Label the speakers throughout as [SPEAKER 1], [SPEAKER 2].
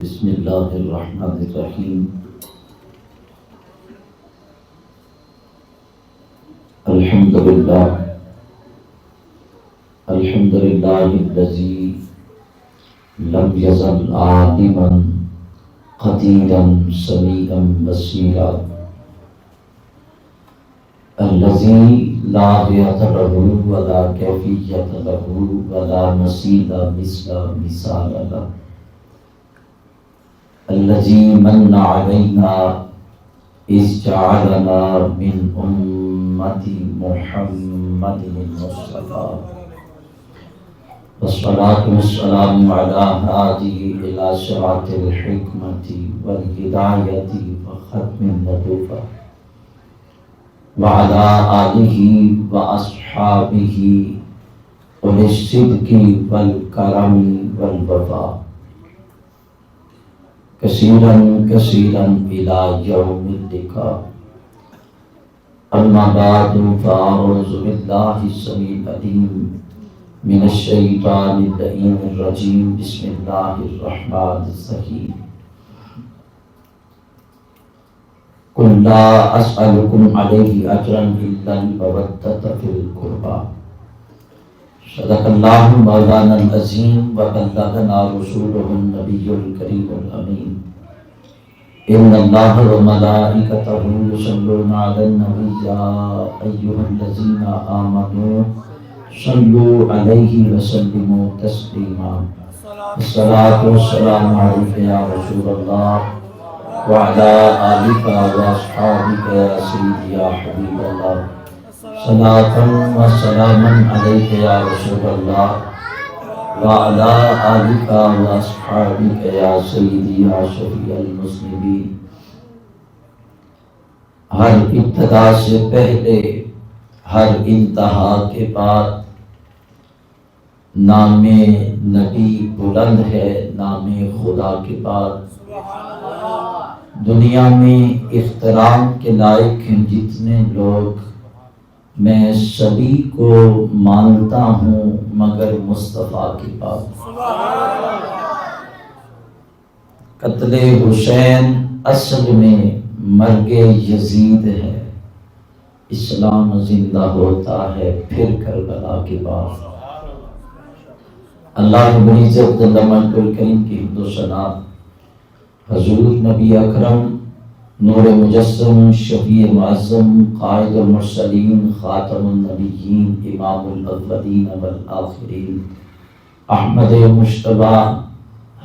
[SPEAKER 1] بسم اللہ الرحمن الرحیم الحمد للہ الذی لم یزل عالما قدیرا سمیعا بصیرا الذی لا غایۃ لہ ولا کیفیۃ لہ ولا مثیل مثال لہ الذی من علینا اذ جعلنا من امت محمد المصطفى والصلاة والسلام على هادی الى صراط الحکمة والہدایۃ وختم النبوة وعلى آلہ واصحابہ اولي الصدق والکرم والوفاء کثیرا کثیرا الی یوم اللقاء اما بعد فاعوذ باللہ السمیع العلیم من الشیطان اللعین الرجیم بسم اللہ الرحمن الرحیم قل لا اسألکم علیہ اجرا الا المودۃ فی القربى صدق اللہ مولانا العظیم وبلغنا رسولہ النبی الکریم الامین ان اللہ وملائکتہ یصلون علی النبی یا ایھا الذین آمنوا صلوا علیہ وسلموا تسلیما الصلاۃ والسلام علیک یا رسول اللہ وعلی آلک واصحابک یا سیدی یا حبیب اللہ صلاة و سلاما علیک یا رسول اللہ وعلی آلک و اصحابک یا سیدی یا شفیع المذنبین۔ ہر ابتدا سے پہلے ہر انتہا کے بعد نام نبی بلند ہے، نام خدا کے بعد دنیا میں احترام کے لائق ہیں جتنے لوگ، میں سبھی کو مانتا ہوں مگر مصطفیٰ کے پاس۔ قتل حسین اصل میں مرگ یزید ہے، اسلام زندہ ہوتا ہے پھر کربلا کے بعد۔ اللہ رب العزت جل مجدہ الکریم کی حمد و ثنا حضور نبی اکرم نور مجسم شفیع معظم قائد المرسلین خاتم النبیین امام الاولین والآخرین احمد مجتبی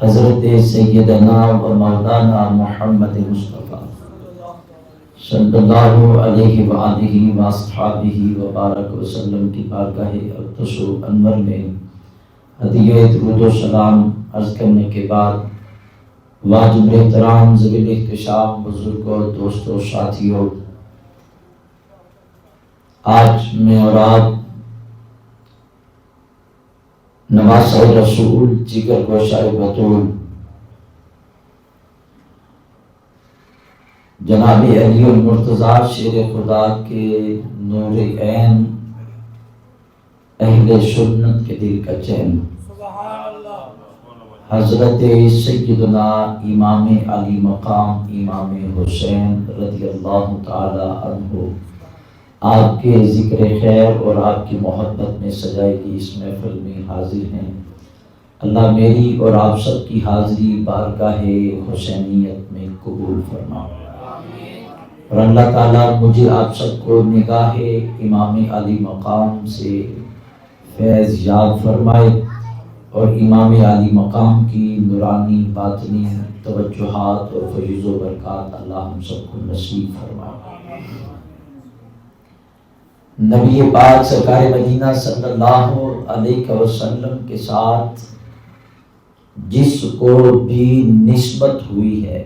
[SPEAKER 1] حضرت سیدنا و مولانا محمد مصطفیٰ صلی اللہ علیہ وآلہ واصحابہ وبارک وسلم کی بارگاہ اقدس و انور میں ہدیہ درود و سلام عرض کرنے کے بعد واجب احترام ذوی احتشام بزرگوں دوستوں ساتھیوں، آج میں اور آپ نواسہ رسول جگر گوشہ بطول جناب علی المرتضیٰ شیر خدا کے نور عین اہل سنت کے دل کا چین حضرت سیدنا امام علی مقام امام حسین رضی اللہ تعالی عنہ آپ کے ذکر خیر اور آپ کی محبت میں سجائی گئی اس محفل میں حاضر ہیں۔ اللہ میری اور آپ سب کی حاضری بارگاہ حسینیت میں قبول فرما، اور اللہ تعالیٰ مجھے آپ سب کو نگاہ امام علی مقام سے فیض یاب فرمائے، اور امام علی مقام کی نورانی باطنی توجہات اور فیض و برکات اللہ ہم سب کو نصیب فرمائے۔ نبی پاک سرکار مدینہ صلی اللہ علیہ وسلم کے ساتھ جس کو بھی نسبت ہوئی ہے،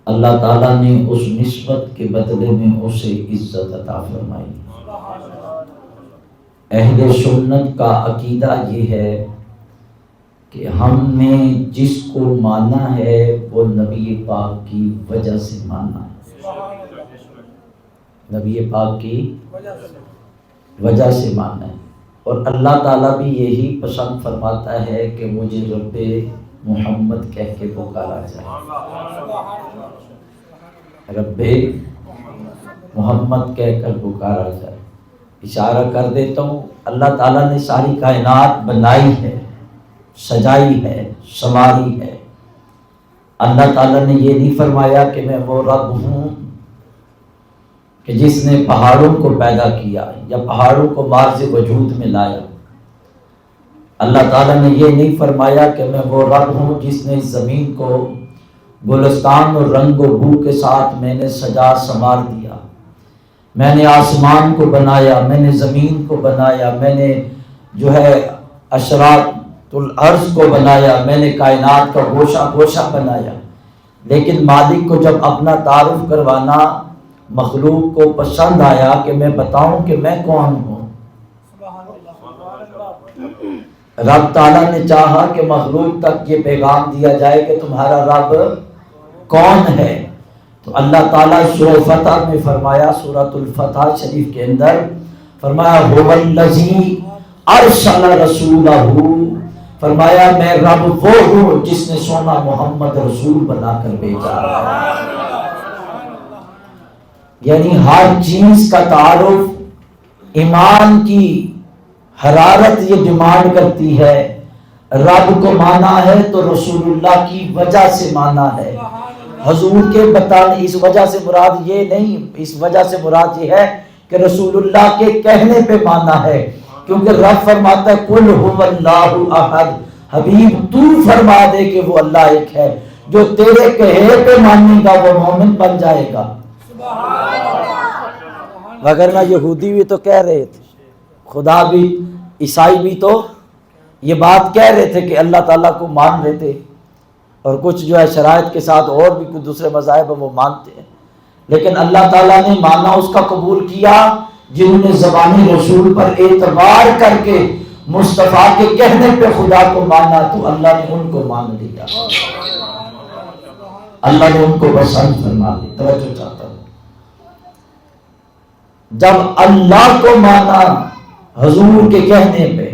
[SPEAKER 1] اللہ تعالیٰ نے اس نسبت کے بدلے میں اسے عزت عطا فرمائی۔ اہل سنت کا عقیدہ یہ ہے کہ ہم نے جس کو مانا ہے وہ نبی پاک کی وجہ سے مانا ہے، نبی پاک کی وجہ سے مانا ہے، اور اللہ تعالیٰ بھی یہی پسند فرماتا ہے کہ مجھے رب محمد کہہ کے پکارا جائے، رب محمد کہہ کر پکارا جائے۔ اشارہ کر دیتا ہوں، اللہ تعالیٰ نے ساری کائنات بنائی ہے، سجائی ہے، سنواری ہے۔ اللہ تعالیٰ نے یہ نہیں فرمایا کہ میں وہ رب ہوں کہ جس نے پہاڑوں کو پیدا کیا یا پہاڑوں کو مارز وجود میں لایا۔ اللہ تعالیٰ نے یہ نہیں فرمایا کہ میں وہ رب ہوں جس نے اس زمین کو گلستان اور رنگ و بو کے ساتھ میں نے سجا سنوار دیا، میں نے آسمان کو بنایا، میں نے زمین کو بنایا، میں نے جو ہے اشراط الارض کو بنایا، میں نے کائنات کا گوشہ گوشہ بنایا۔ لیکن مالک کو جب اپنا تعارف کروانا مخلوق کو پسند آیا کہ میں بتاؤں کہ میں کون ہوں، رب تعالیٰ نے چاہا کہ مخلوق تک یہ پیغام دیا جائے کہ تمہارا رب کون ہے، تو اللہ تعالیٰ سورہ فتح میں فرمایا، سورۃ الفتح شریف کے اندر فرمایا هو الذی ارسل رسولہ، فرمایا میں رب وہ ہوں جس نے سونا محمد رسول بنا کر بھیجا۔ یعنی ہر چیز کا تعارف، ایمان کی حرارت یہ ڈیمانڈ کرتی ہے، رب کو مانا ہے تو رسول اللہ کی وجہ سے مانا ہے۔ حضور کے بتانے، اس وجہ سے مراد یہ نہیں، اس وجہ سے مراد یہ ہے کہ رسول اللہ کے کہنے پہ مانا ہے، کیونکہ رب فرماتا ہے قل هو اللہ احد، حبیب تو فرما دے کہ وہ اللہ ایک ہے، جو تیرے کہے پہ مانے گا وہ مومن بن جائے گا۔ وگرنہ یہودی بھی تو کہہ رہے تھے، خدا بھی، عیسائی بھی تو یہ بات کہہ رہے تھے کہ اللہ تعالیٰ کو مان رہے تھے، اور کچھ جو ہے شرائط کے ساتھ اور بھی کچھ دوسرے مذاہب وہ مانتے ہیں، لیکن اللہ تعالیٰ نے مانا اس کا قبول کیا جنہوں نے زبانی رسول پر اعتبار کر کے مصطفیٰ کے کہنے پہ خدا کو مانا، تو اللہ نے ان کو مان لیا، اللہ نے ان کو پسند فرما لیا۔ توجہ چاہتا ہوں، جب اللہ کو مانا حضور کے کہنے پہ،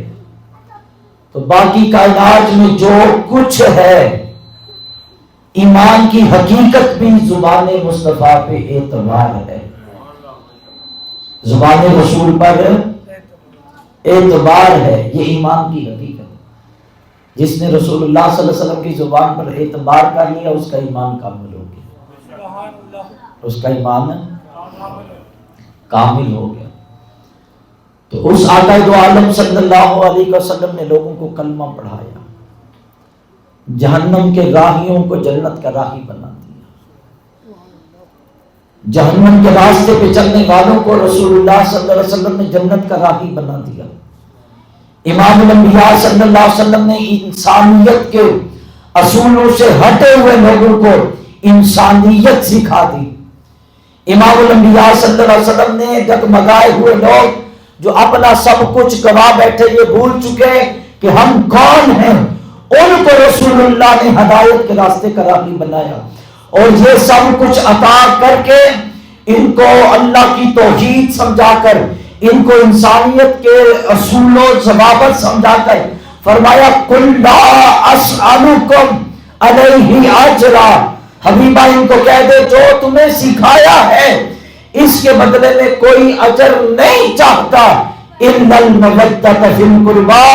[SPEAKER 1] تو باقی کائنات میں جو کچھ ہے ایمان کی حقیقت بھی زبان مصطفیٰ پہ اعتبار ہے، زبان رسول پر اعتبار ہے، یہ ایمان کی حقیقت ہے۔ جس نے رسول اللہ صلی اللہ علیہ وسلم کی زبان پر اعتبار کر لیا اس کا ایمان کامل ہو گیا، اس کا ایمان کامل ہو گیا۔ تو اس آقا دو عالم صلی اللہ علیہ وسلم نے لوگوں کو کلمہ پڑھایا، جہنم کے راہیوں کو جنت کا راہی بنا دیا، جہنم کے راستے پہ چلنے والوں کو رسول اللہ صلی اللہ علیہ وسلم نے جنت کا راہی بنا دیا۔ امام الانبیاء صلی اللہ علیہ وسلم نے انسانیت کے اصولوں سے ہٹے ہوئے لوگوں کو انسانیت سکھا دی۔ امام الانبیاء صلی اللہ علیہ وسلم نے ڈگمگائے ہوئے لوگ جو اپنا سب کچھ گوا بیٹھے، یہ بھول چکے کہ ہم کون ہیں، ان کو رسول اللہ نے ہدایت کے راستے کا راہی بنایا، اور یہ سب کچھ عطا کر کے ان کو اللہ کی توحید سمجھا کر، ان کو انسانیت کے اصول و ضوابط سمجھا کر فرمایا قل لا اسألکم علیہ اجرا، حبیبہ ان کو کہہ دے جو تمہیں سکھایا ہے اس کے بدلے میں کوئی اجر نہیں چاہتا، الا المودۃ فی القربى،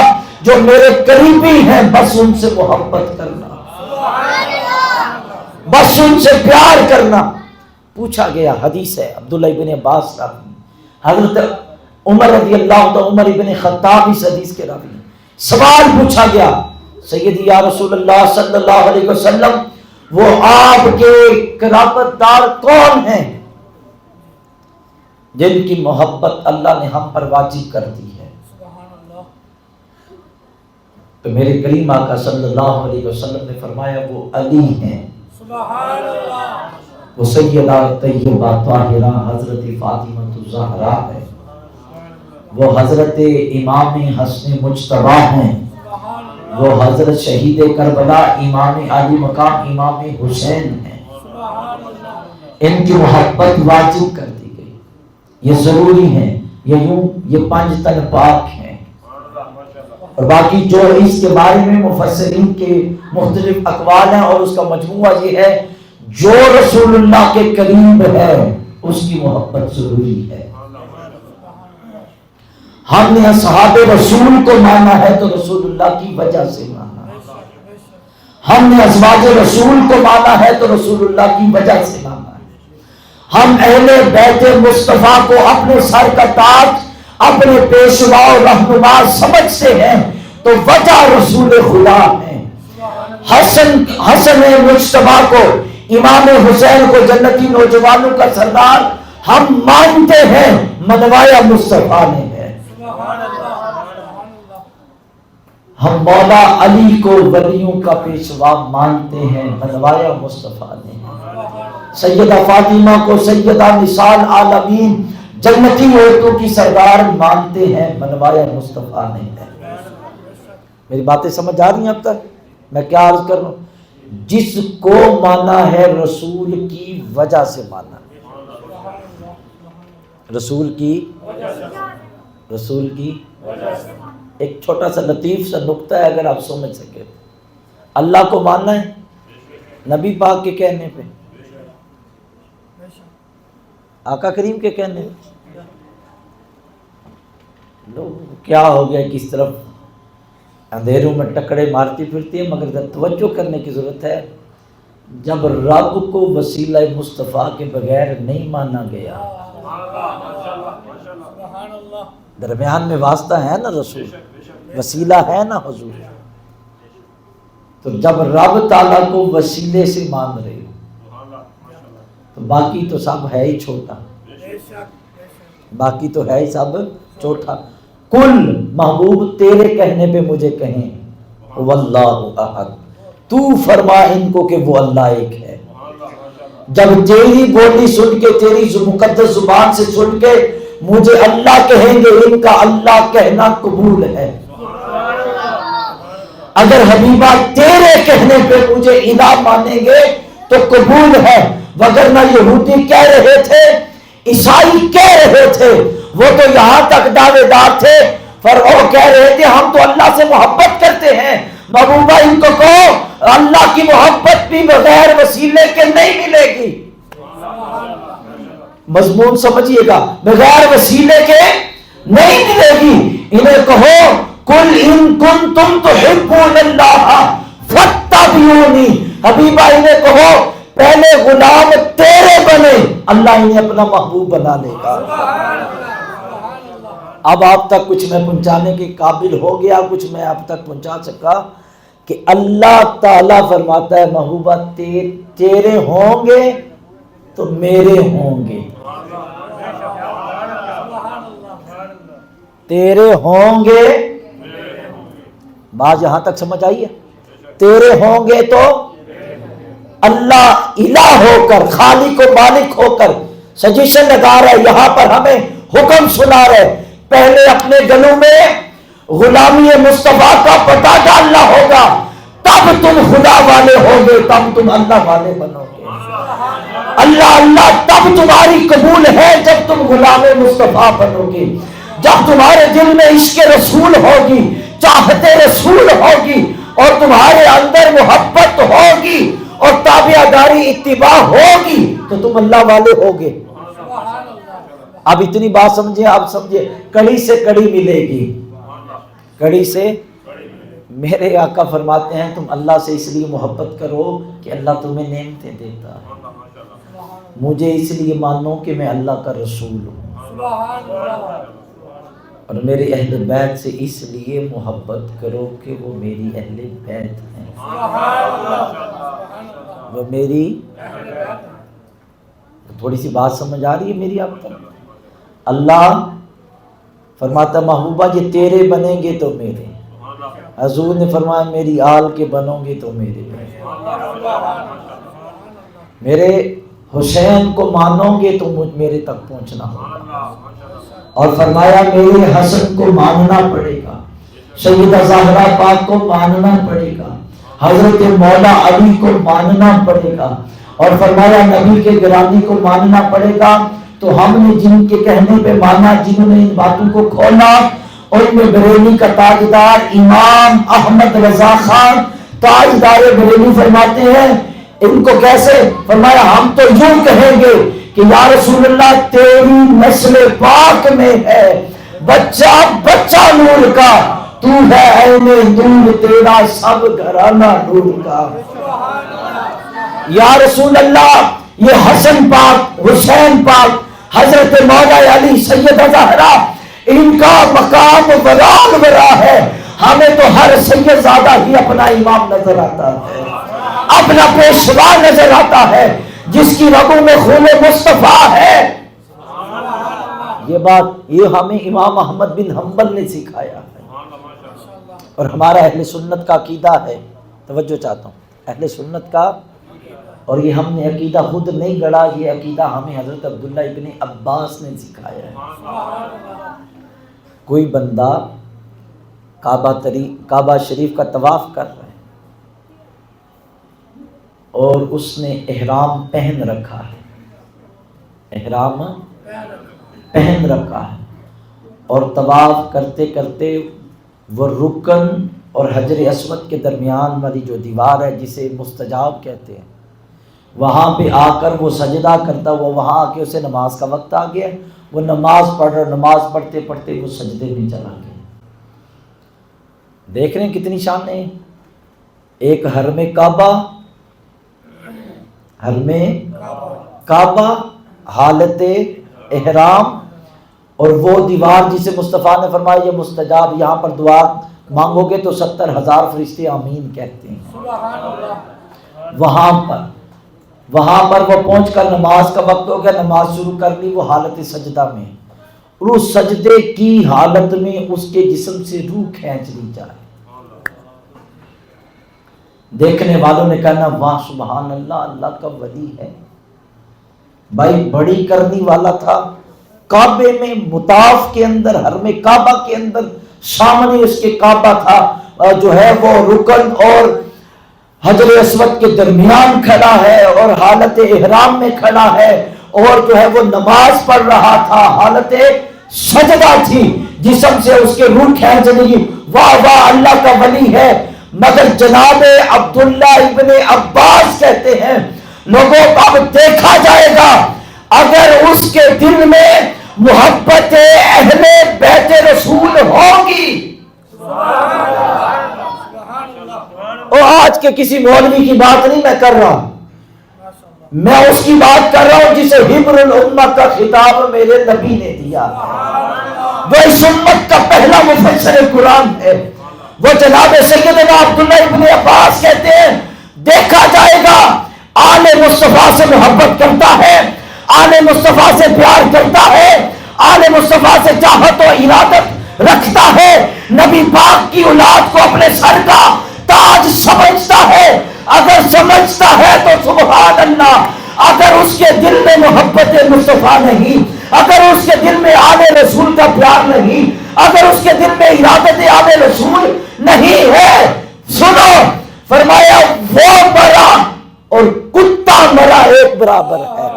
[SPEAKER 1] جو میرے قریبی ہیں بس ان سے محبت کرنا، بس ان سے پیار کرنا۔ پوچھا گیا، حدیث ہے عبداللہ ابن عباس راوی، حضرت عمر رضی اللہ عنہ، عمر ابن خطاب اس حدیث کے راوی، سوال پوچھا گیا سیدی یا رسول اللہ صلی اللہ علیہ وسلم وہ آپ کے قرابت دار کون ہیں جن کی محبت اللہ نے ہم پر واجب کر دی ہے؟ تو میرے کریم آقا صلی اللہ علیہ وسلم نے فرمایا وہ علی ہیں، وہ سیدہ طیبہ طاہرہ حضرت فاطمہ الزہرا ہے، وہ حضرت امام حسن مجتبی ہیں، وہ حضرت شہید کربلا امام علی مقام امام حسین ہیں، ان کی محبت واجب کر دی گئی، یہ ضروری ہے، یہ یوں یہ 5 تن پاک ہیں، اور باقی جو اس کے بارے میں مفسرین کے مختلف اقوال ہیں اور اس کا مجموعہ یہ ہے، جو رسول اللہ کے قریب ہے اس کی محبت ضروری ہے۔ ہم نے اصحاب رسول کو مانا ہے تو رسول اللہ کی وجہ سے مانا ہے، ہم نے ازواج رسول کو مانا ہے تو رسول اللہ کی وجہ سے مانا ہے، ہم اہل بیت مصطفیٰ کو اپنے سر کا تاج، اپنے پیشوا و رہنما سمجھتے ہیں تو وجہ رسول خدا ہے۔ حسن مجتبیٰ کو، امام حسین کو جنتی نوجوانوں کا سردار ہم مانتے ہیں، منوایا مصطفیٰ نے ہے۔ ہم مولا علی کو ولیوں کا پیشوا مانتے ہیں، منوایا مصطفیٰ نے ہے۔ سیدہ فاطمہ کو سیدہ نساء العالمین، جنتی عورتوں کی سردار مانتے ہیں، منوایا مصطفیٰ نے ہے۔ میری باتیں سمجھ آ رہی ہیں اب تک؟ میں کیا عرض کر رہا ہوں؟ جس کو مانا ہے رسول کی وجہ سے مانا، رسول کی ایک چھوٹا سا لطیف سا نقطہ ہے، اگر آپ سمجھ سکے، اللہ کو ماننا ہے نبی پاک کے کہنے پہ، آقا کریم کے کہنے پہ۔ لوگ کیا ہو گیا، کس طرف اندھیروں میں ٹکڑے مارتی پھرتی ہے، مگر توجہ کرنے کی ضرورت ہے، جب رب کو وسیلہ مصطفیٰ کے بغیر نہیں مانا گیا، درمیان میں واسطہ ہے نا رسول، وسیلہ ہے نا حضور، تو جب رب تعالیٰ کو وسیلے سے مان رہے ہو تو باقی تو سب ہے ہی چھوٹا، باقی تو ہے ہی سب چھوٹا۔ کل محبوب تیرے کہنے پہ مجھے کہیں واللہ احد، تو فرما ان کو کہ وہ اللہ ایک ہے۔ جب تیری بولی سن کے، تیری مقدس زبان سے سن کے مجھے اللہ کہیں گے، ان کا اللہ کہنا قبول ہے۔ اگر حبیبہ تیرے کہنے پہ مجھے الہ مانیں گے تو قبول ہے، وگرنہ یہودی کہہ رہے تھے، عیسائی کہہ رہے تھے، وہ تو یہاں تک دعوے دار تھے، فرعون کہہ رہے تھے ہم تو اللہ سے محبت کرتے ہیں۔ محبوبہ ان کو کہو اللہ کی محبت بھی بغیر وسیلے کے نہیں ملے گی۔ مضمون سمجھیے گا، بغیر وسیلے کے نہیں ملے گی۔ انہیں کہو قل ان کنتم تحبون اللہ فاتبعونی، حبیبہ انہیں کہو پہلے غلام تیرے بنے، اللہ انہیں اپنا محبوب بنا لے گا۔ اب آپ تک کچھ میں پہنچانے کے قابل ہو گیا، کچھ میں آپ تک پہنچا سکا کہ اللہ تعالیٰ فرماتا ہے محبوبہ تیرے ہوں گے تو میرے ہوں گے، تیرے ہوں گے، بات یہاں تک سمجھ آئی ہے؟ تیرے ہوں گے تو اللہ الہ ہو کر، خالق و مالک ہو کر سجیشن لگا رہا ہے، یہاں پر ہمیں حکم سنا رہے، پہلے اپنے گلوں میں غلامی مصطفیٰ کا پتہ ڈالنا ہوگا، تب تم خدا والے ہوگے، تب تم اللہ والے بنو گے۔ اللہ اللہ تب تمہاری قبول ہے جب تم غلام مصطفیٰ بنو گے، جب تمہارے دل میں عشق رسول ہوگی، چاہتے رسول ہوگی، اور تمہارے اندر محبت ہوگی اور تابعداری اتباع ہوگی تو تم اللہ والے ہوگے۔ اب اتنی بات سمجھیں، آپ سمجھے، کڑی سے کڑی ملے گی، کڑی سے۔ میرے آقا فرماتے ہیں تم اللہ سے اس لیے محبت کرو کہ اللہ تمہیں نعمتیں دیتا ہے، مجھے اس لیے مانو کہ میں اللہ کا رسول ہوں، اور میرے اہل بیت سے اس لیے محبت کرو کہ وہ میری اہل بیت ہیں، وہ میری۔ تھوڑی سی بات سمجھ آ رہی ہے میری آپ تک؟ اللہ فرماتا محبوبہ یہ تیرے بنیں گے تو میرے، حضور نے فرمایا میری آل کے بنو گے تو میرے، میرے حسین کو مانو گے تو میرے تک پہنچنا ہوگا، اور فرمایا میرے حسن کو ماننا پڑے گا، سیدہ زہرا پاک کو ماننا پڑے گا، حضرت مولا علی کو ماننا پڑے گا، اور فرمایا نبی کے گرامی کو ماننا پڑے گا۔ تو ہم نے جن کے کہنے پہ مانا، جنہوں نے ان باتوں کو کھولا، ان میں بریلی کا تاجدار امام احمد رضا خان تاجدار بریلی فرماتے ہیں ان کو کیسے؟ فرمایا ہم تو یوں کہیں گے کہ یا رسول اللہ تیری نسل پاک میں ہے بچہ بچہ نور کا، تو ہے عین نور تیرا سب گھرانہ نور کا۔ یا رسول اللہ یہ حسن پاک حسین پاک حضرت مولا علی سیدہ زہرا ان کا مقام ورال ورا ہے، ہمیں تو ہر سید زادہ ہی اپنا امام نظر آتا ہے، اپنا پیشوا نظر آتا ہے جس کی رگوں میں خون مصطفیٰ ہے۔ یہ بات یہ ہمیں امام احمد بن حنبل نے سکھایا ہے، اور ہمارا اہل سنت کا عقیدہ ہے، توجہ چاہتا ہوں، اہل سنت کا، اور یہ ہم نے عقیدہ خود نہیں گڑھا، یہ عقیدہ ہمیں حضرت عبداللہ ابن عباس نے سکھایا ہے۔ کوئی بندہ کعبہ شریف کا طواف کر رہا ہے اور اس نے احرام پہن رکھا ہے، احرام پہن رکھا ہے، اور طواف کرتے کرتے وہ رکن اور حجر اسود کے درمیان والی جو دیوار ہے جسے مستجاب کہتے ہیں، وہاں پہ آ کر وہ سجدہ کرتا، وہ وہاں آ کے اسے نماز کا وقت آ گیا، وہ نماز پڑھ رہا، نماز پڑھتے پڑھتے وہ سجدے میں چلا گیا۔ دیکھ رہے ہیں کتنی شان ہے، ایک حرم کعبہ حالت احرام، اور وہ دیوار جسے مصطفیٰ نے فرمایا یہ مستجاب، یہاں پر دعا مانگو گے تو 70,000 فرشتے آمین کہتے ہیں۔ وہاں پر وہ پہنچ کر نماز کا وقت ہو گیا، نماز شروع کر لی، وہ حالت سجدہ میں، اور اس سجدے کی حالت میں اس کے جسم سے روح کھینچ لی جائے۔ دیکھنے والوں نے کہنا واہ سبحان اللہ، اللہ کا ولی ہے بھائی، بڑی کرنی والا تھا۔ کعبے میں مطاف کے اندر، حرم کعبہ کے اندر، سامنے اس کے کعبہ تھا جو ہے وہ رکن اور حجر اسود کے درمیان کھڑا ہے، اور حالت احرام میں کھڑا ہے، اور جو ہے وہ نماز پڑھ رہا تھا، حالت سجدہ تھی، جسم سے اس کے روح کھینچ لی۔ واہ واہ اللہ کا ولی ہے۔ مگر جناب عبداللہ ابن عباس کہتے ہیں لوگوں اب دیکھا جائے گا اگر اس کے دل میں محبت اہل بیت رسول ہوگی۔ اور آج کے کسی مولوی کی بات نہیں میں کر رہا، میں اس کی بات کر رہا ہوں جسے حبر الامہ کا خطاب میرے نبی نے دیا، وہ اس امت کا پہلا مفسر قرآن ہے، وہ جناب سیدنا عبداللہ ابن عباس کہتے ہیں دیکھا جائے گا آل مصطفیٰ سے محبت کرتا ہے، آل مصطفیٰ سے پیار کرتا ہے، آل مصطفیٰ سے چاہت و ارادت رکھتا ہے، نبی پاک کی اولاد کو اپنے سر کا تاج سمجھتا ہے۔ اگر سمجھتا ہے تو سبحان اللہ، اگر اس کے دل میں محبت مصطفیٰ نہیں، اگر اس کے دل میں آل رسول کا پیار نہیں، اگر اس کے دل میں ارادت آل رسول نہیں ہے، سنو فرمایا وہ مرا اور کتا مرا ایک برابر ہے۔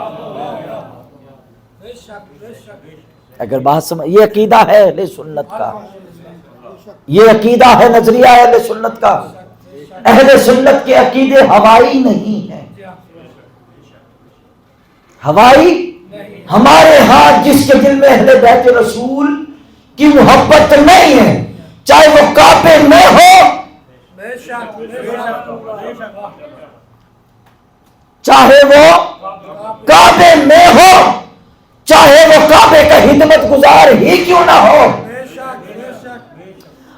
[SPEAKER 1] اگر بات سمجھ، یہ عقیدہ ہے اہل سنت کا، یہ عقیدہ ہے، نظریہ ہے اہل سنت کا۔ اہل سنت کے عقیدے ہوائی نہیں ہیں، ہوائی ہمارے ہاں جس کے دل میں اہل بیت رسول کی محبت نہیں ہے، چاہے وہ کعبے میں ہو، چاہے وہ کعبے میں ہو، چاہے وہ کعبے کا خدمت گزار ہی کیوں نہ ہو،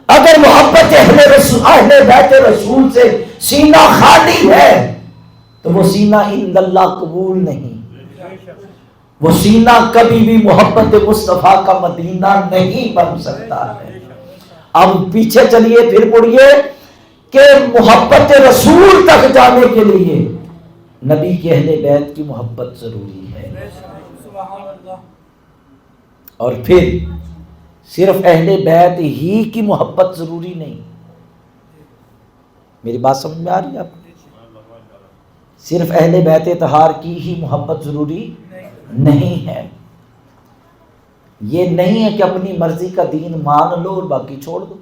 [SPEAKER 1] اگر محبت اہل بیت رسول سے سینہ خالی ہے تو وہ سینہ عند اللہ قبول نہیں، وہ سینہ کبھی بھی محبت مصطفیٰ کا مدینہ نہیں بن سکتا ہے۔ اب پیچھے چلیے، پھر پڑھیے کہ محبت رسول تک جانے کے لیے نبی کے اہل بیت کی محبت ضروری ہے، اور پھر صرف اہل بیت ہی کی محبت ضروری نہیں۔ میری بات سمجھ میں آ رہی ہے آپ کو؟ صرف اہل بیت اطہار کی ہی محبت ضروری نہیں ہے، یہ نہیں ہے کہ اپنی مرضی کا دین مان لو اور باقی چھوڑ دو،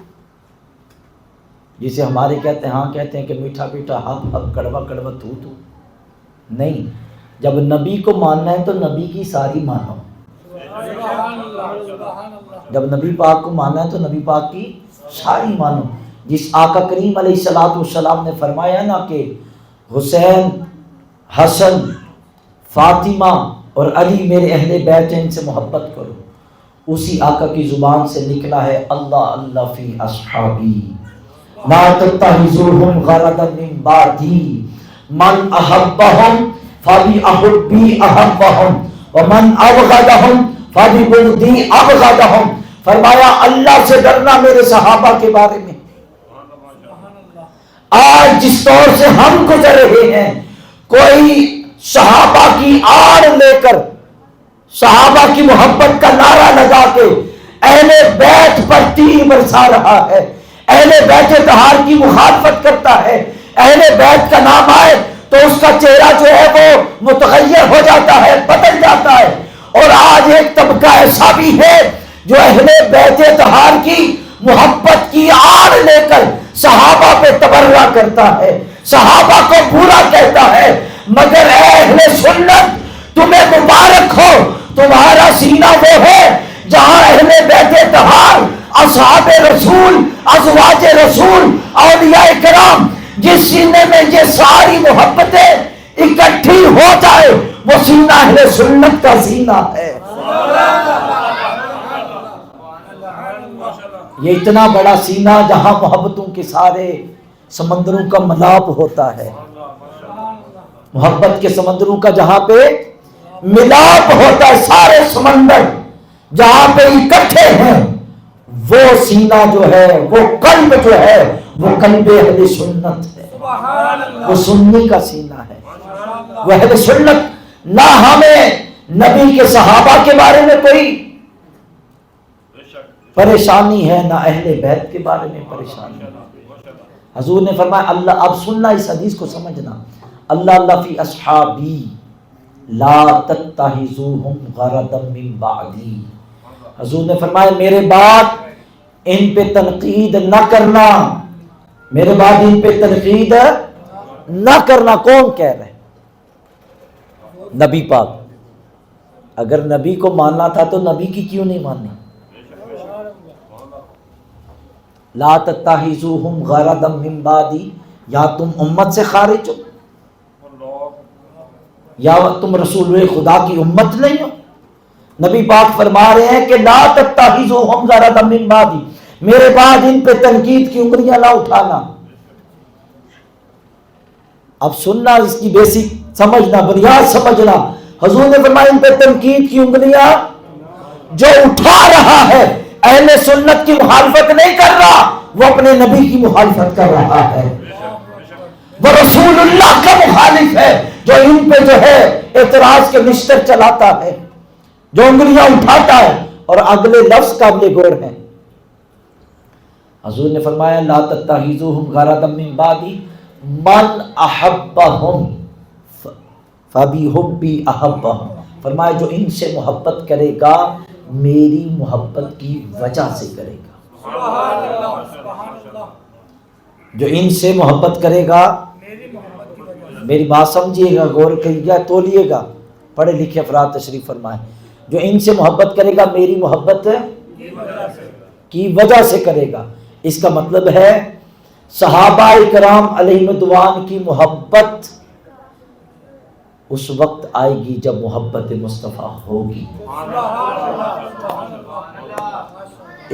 [SPEAKER 1] جسے ہمارے کہتے ہیں کہ میٹھا میٹھا ہم اب کڑوا کڑوا تو نہیں، جب نبی کو ماننا ہے تو نبی کی ساری مانو، جب نبی پاک کو ماننا ہے تو نبی پاک کی ساری مانو۔ جس آقا کریم علیہ الصلوۃ والسلام نے فرمایا نا کہ حسین، حسن، فاطمہ اور علی میرے اہل بیت ہیں، ان سے محبت کرو، اسی آقا کی زبان سے نکلا ہے اللہ اللہ فی اصحابی لا تتخذوهم غرضا من بعدی من احبهم فبحبی احبهم ومن ابغضهم فببغضی ابغضهم۔ فرمایا اللہ سے ڈرنا میرے صحابہ کے بارے میں۔ آج جس طور سے ہم گزر رہے ہیں، کوئی صحابہ کی آڑ لے کر، صحابہ کی محبت کا نعرہ لگا کے اہل بیت پر تیر برسا رہا ہے، اہل بیت طہار کی مخالفت کرتا ہے، اہل بیت کا نام آئے تو اس کا چہرہ جو ہے وہ متغیر ہو جاتا ہے، بدل جاتا ہے۔ اور آج ایک طبقہ ایسا بھی ہے جو اہل بیت طہار کی محبت کی آڑ لے کر صحابہ پہ تبرہ کرتا ہے، صحابہ کو برا کہتا ہے، مگر اے اہل سنت تمہیں مبارک ہو، تمہارا سینہ وہ ہے جہاں اہل بیت طہار، اصحاب رسول، ازواج رسول، اولیاء کرام، جس سینے میں یہ ساری محبتیں اکٹھی ہو جائے وہ سینہ اہل سنت کا سینہ ہے۔ یہ اتنا بڑا سینہ جہاں محبتوں کے سارے سمندروں کا ملاپ ہوتا ہے، محبت کے سمندروں کا جہاں پہ ملاپ ہوتا ہے، سارے سمندر جہاں پہ اکٹھے ہیں، وہ سینہ جو ہے، وہ قلب جو ہے، وہ قلب اہل سنت ہے، وہ سنی کا سینہ ہے، وہ اہل سنت۔ نہ ہمیں نبی کے صحابہ کے بارے میں کوئی پریشانی ہے، نہ اہل بیت کے بارے میں پریشانی ہے۔ حضور نے فرمایا اللہ، اب سننا اس حدیث کو سمجھنا، اللہ اللہ فی اصحابی لا تتخذوهم غرضا من بعدی۔ حضور نے فرمایا میرے بعد ان پہ تنقید نہ کرنا، میرے بعد ان پہ تنقید نہ کرنا۔ کون کہہ رہے؟ نبی پاک۔ اگر نبی کو ماننا تھا تو نبی کی کیوں نہیں ماننی؟ لا تتخذوهم غرضا من بعدی، یا تم امت سے خارج ہو یا تم رسول خدا کی امت نہیں ہو۔ نبی پاک فرما رہے ہیں کہ لا تتخذوهم غرضا من بعدی، میرے بعد ان پہ تنقید کی انگلیاں نہ اٹھانا۔ اب سننا، اس کی بیسک سمجھنا، بنیاد سمجھنا۔ حضور نے فرمایا ان پہ تنقید کی انگلیاں جو اٹھا رہا ہے اہل سنت کی مخالفت نہیں کر رہا، وہ اپنے نبی کی مخالفت کر رہا ہے، وہ رسول اللہ کا مخالف ہے، جو ان پہ جو ہے اعتراض کے مشتر چلاتا ہے، جو انگلیاں اٹھاتا ہے اور اگلے لفظ قابل غور ہیں۔ حضور نے فرمایا لا تتخذوهم غرضا من بعدی من احبهم فبحبی احبهم۔ فرمایا جو ان سے محبت کرے گا میری محبت کی وجہ سے کرے گا، جو ان سے محبت کرے گا، میری بات سمجھیے گا، غور کریے گا، تولیے گا، پڑھے لکھے افراد تشریف فرمائیں، جو ان سے محبت کرے گا میری محبت کی وجہ سے کرے گا۔ اس کا مطلب ہے صحابہ کرام علیہ رضوان کی محبت اس وقت آئے گی جب محبت مصطفیٰ ہوگی۔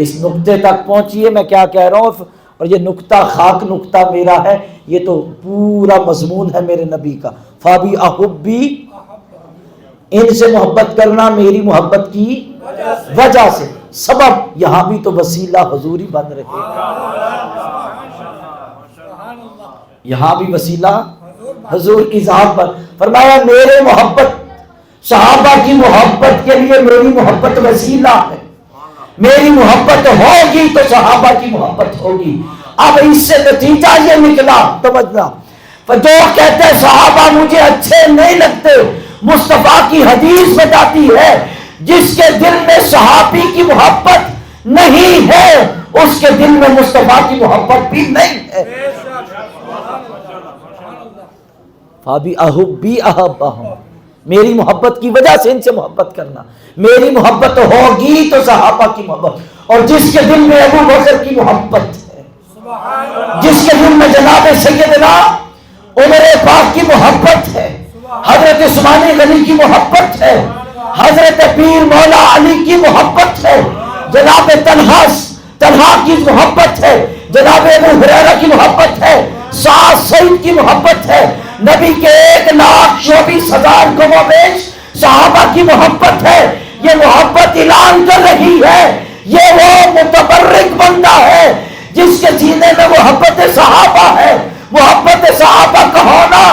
[SPEAKER 1] اس نقطے تک پہنچیے میں کیا کہہ رہا ہوں، اور یہ نقطہ خاک نقطہ میرا ہے، یہ تو پورا مضمون ہے میرے نبی کا۔ فابی احبی، ان سے محبت کرنا میری محبت کی وجہ سے، سبب یہاں بھی تو وسیلہ حضور ہی بن رہے، یہاں بھی وسیلہ حضور کی ذات پر۔ فرمایا میرے محبت، صحابہ کی محبت کے لیے میری محبت وسیلہ ہے، میری محبت ہوگی تو صحابہ کی محبت ہوگی۔ اب اس سے نتیجہ یہ نکلا، توجہ، جو کہتے ہیں صحابہ مجھے اچھے نہیں لگتے، مصطفیٰ کی حدیث بتاتی ہے جس کے دل میں صحابی کی محبت نہیں ہے اس کے دل میں مصطفیٰ کی محبت بھی نہیں ہے. فابی احبی احبہم، میری محبت کی وجہ سے ان سے محبت کرنا. میری محبت ہوگی تو صحابہ کی محبت، اور جس کے دل میں ابو بکر کی محبت ہے، جس کے دل میں جناب سیدنا عمر پاک کی محبت ہے، حضرت عثمان غنی کی محبت ہے، حضرت پیر مولا علی کی محبت ہے، جناب طلحہ کی محبت ہے، جناب ابو ہریرہ کی محبت ہے، سعد سعید کی محبت ہے، نبی کے 1,24,000 کم و بیش صحابہ کی محبت ہے. یہ محبت اعلان کر رہی ہے یہ وہ متبرک بندہ ہے جس کے سینے میں محبت صحابہ ہے. محبت صحابہ کا ہونا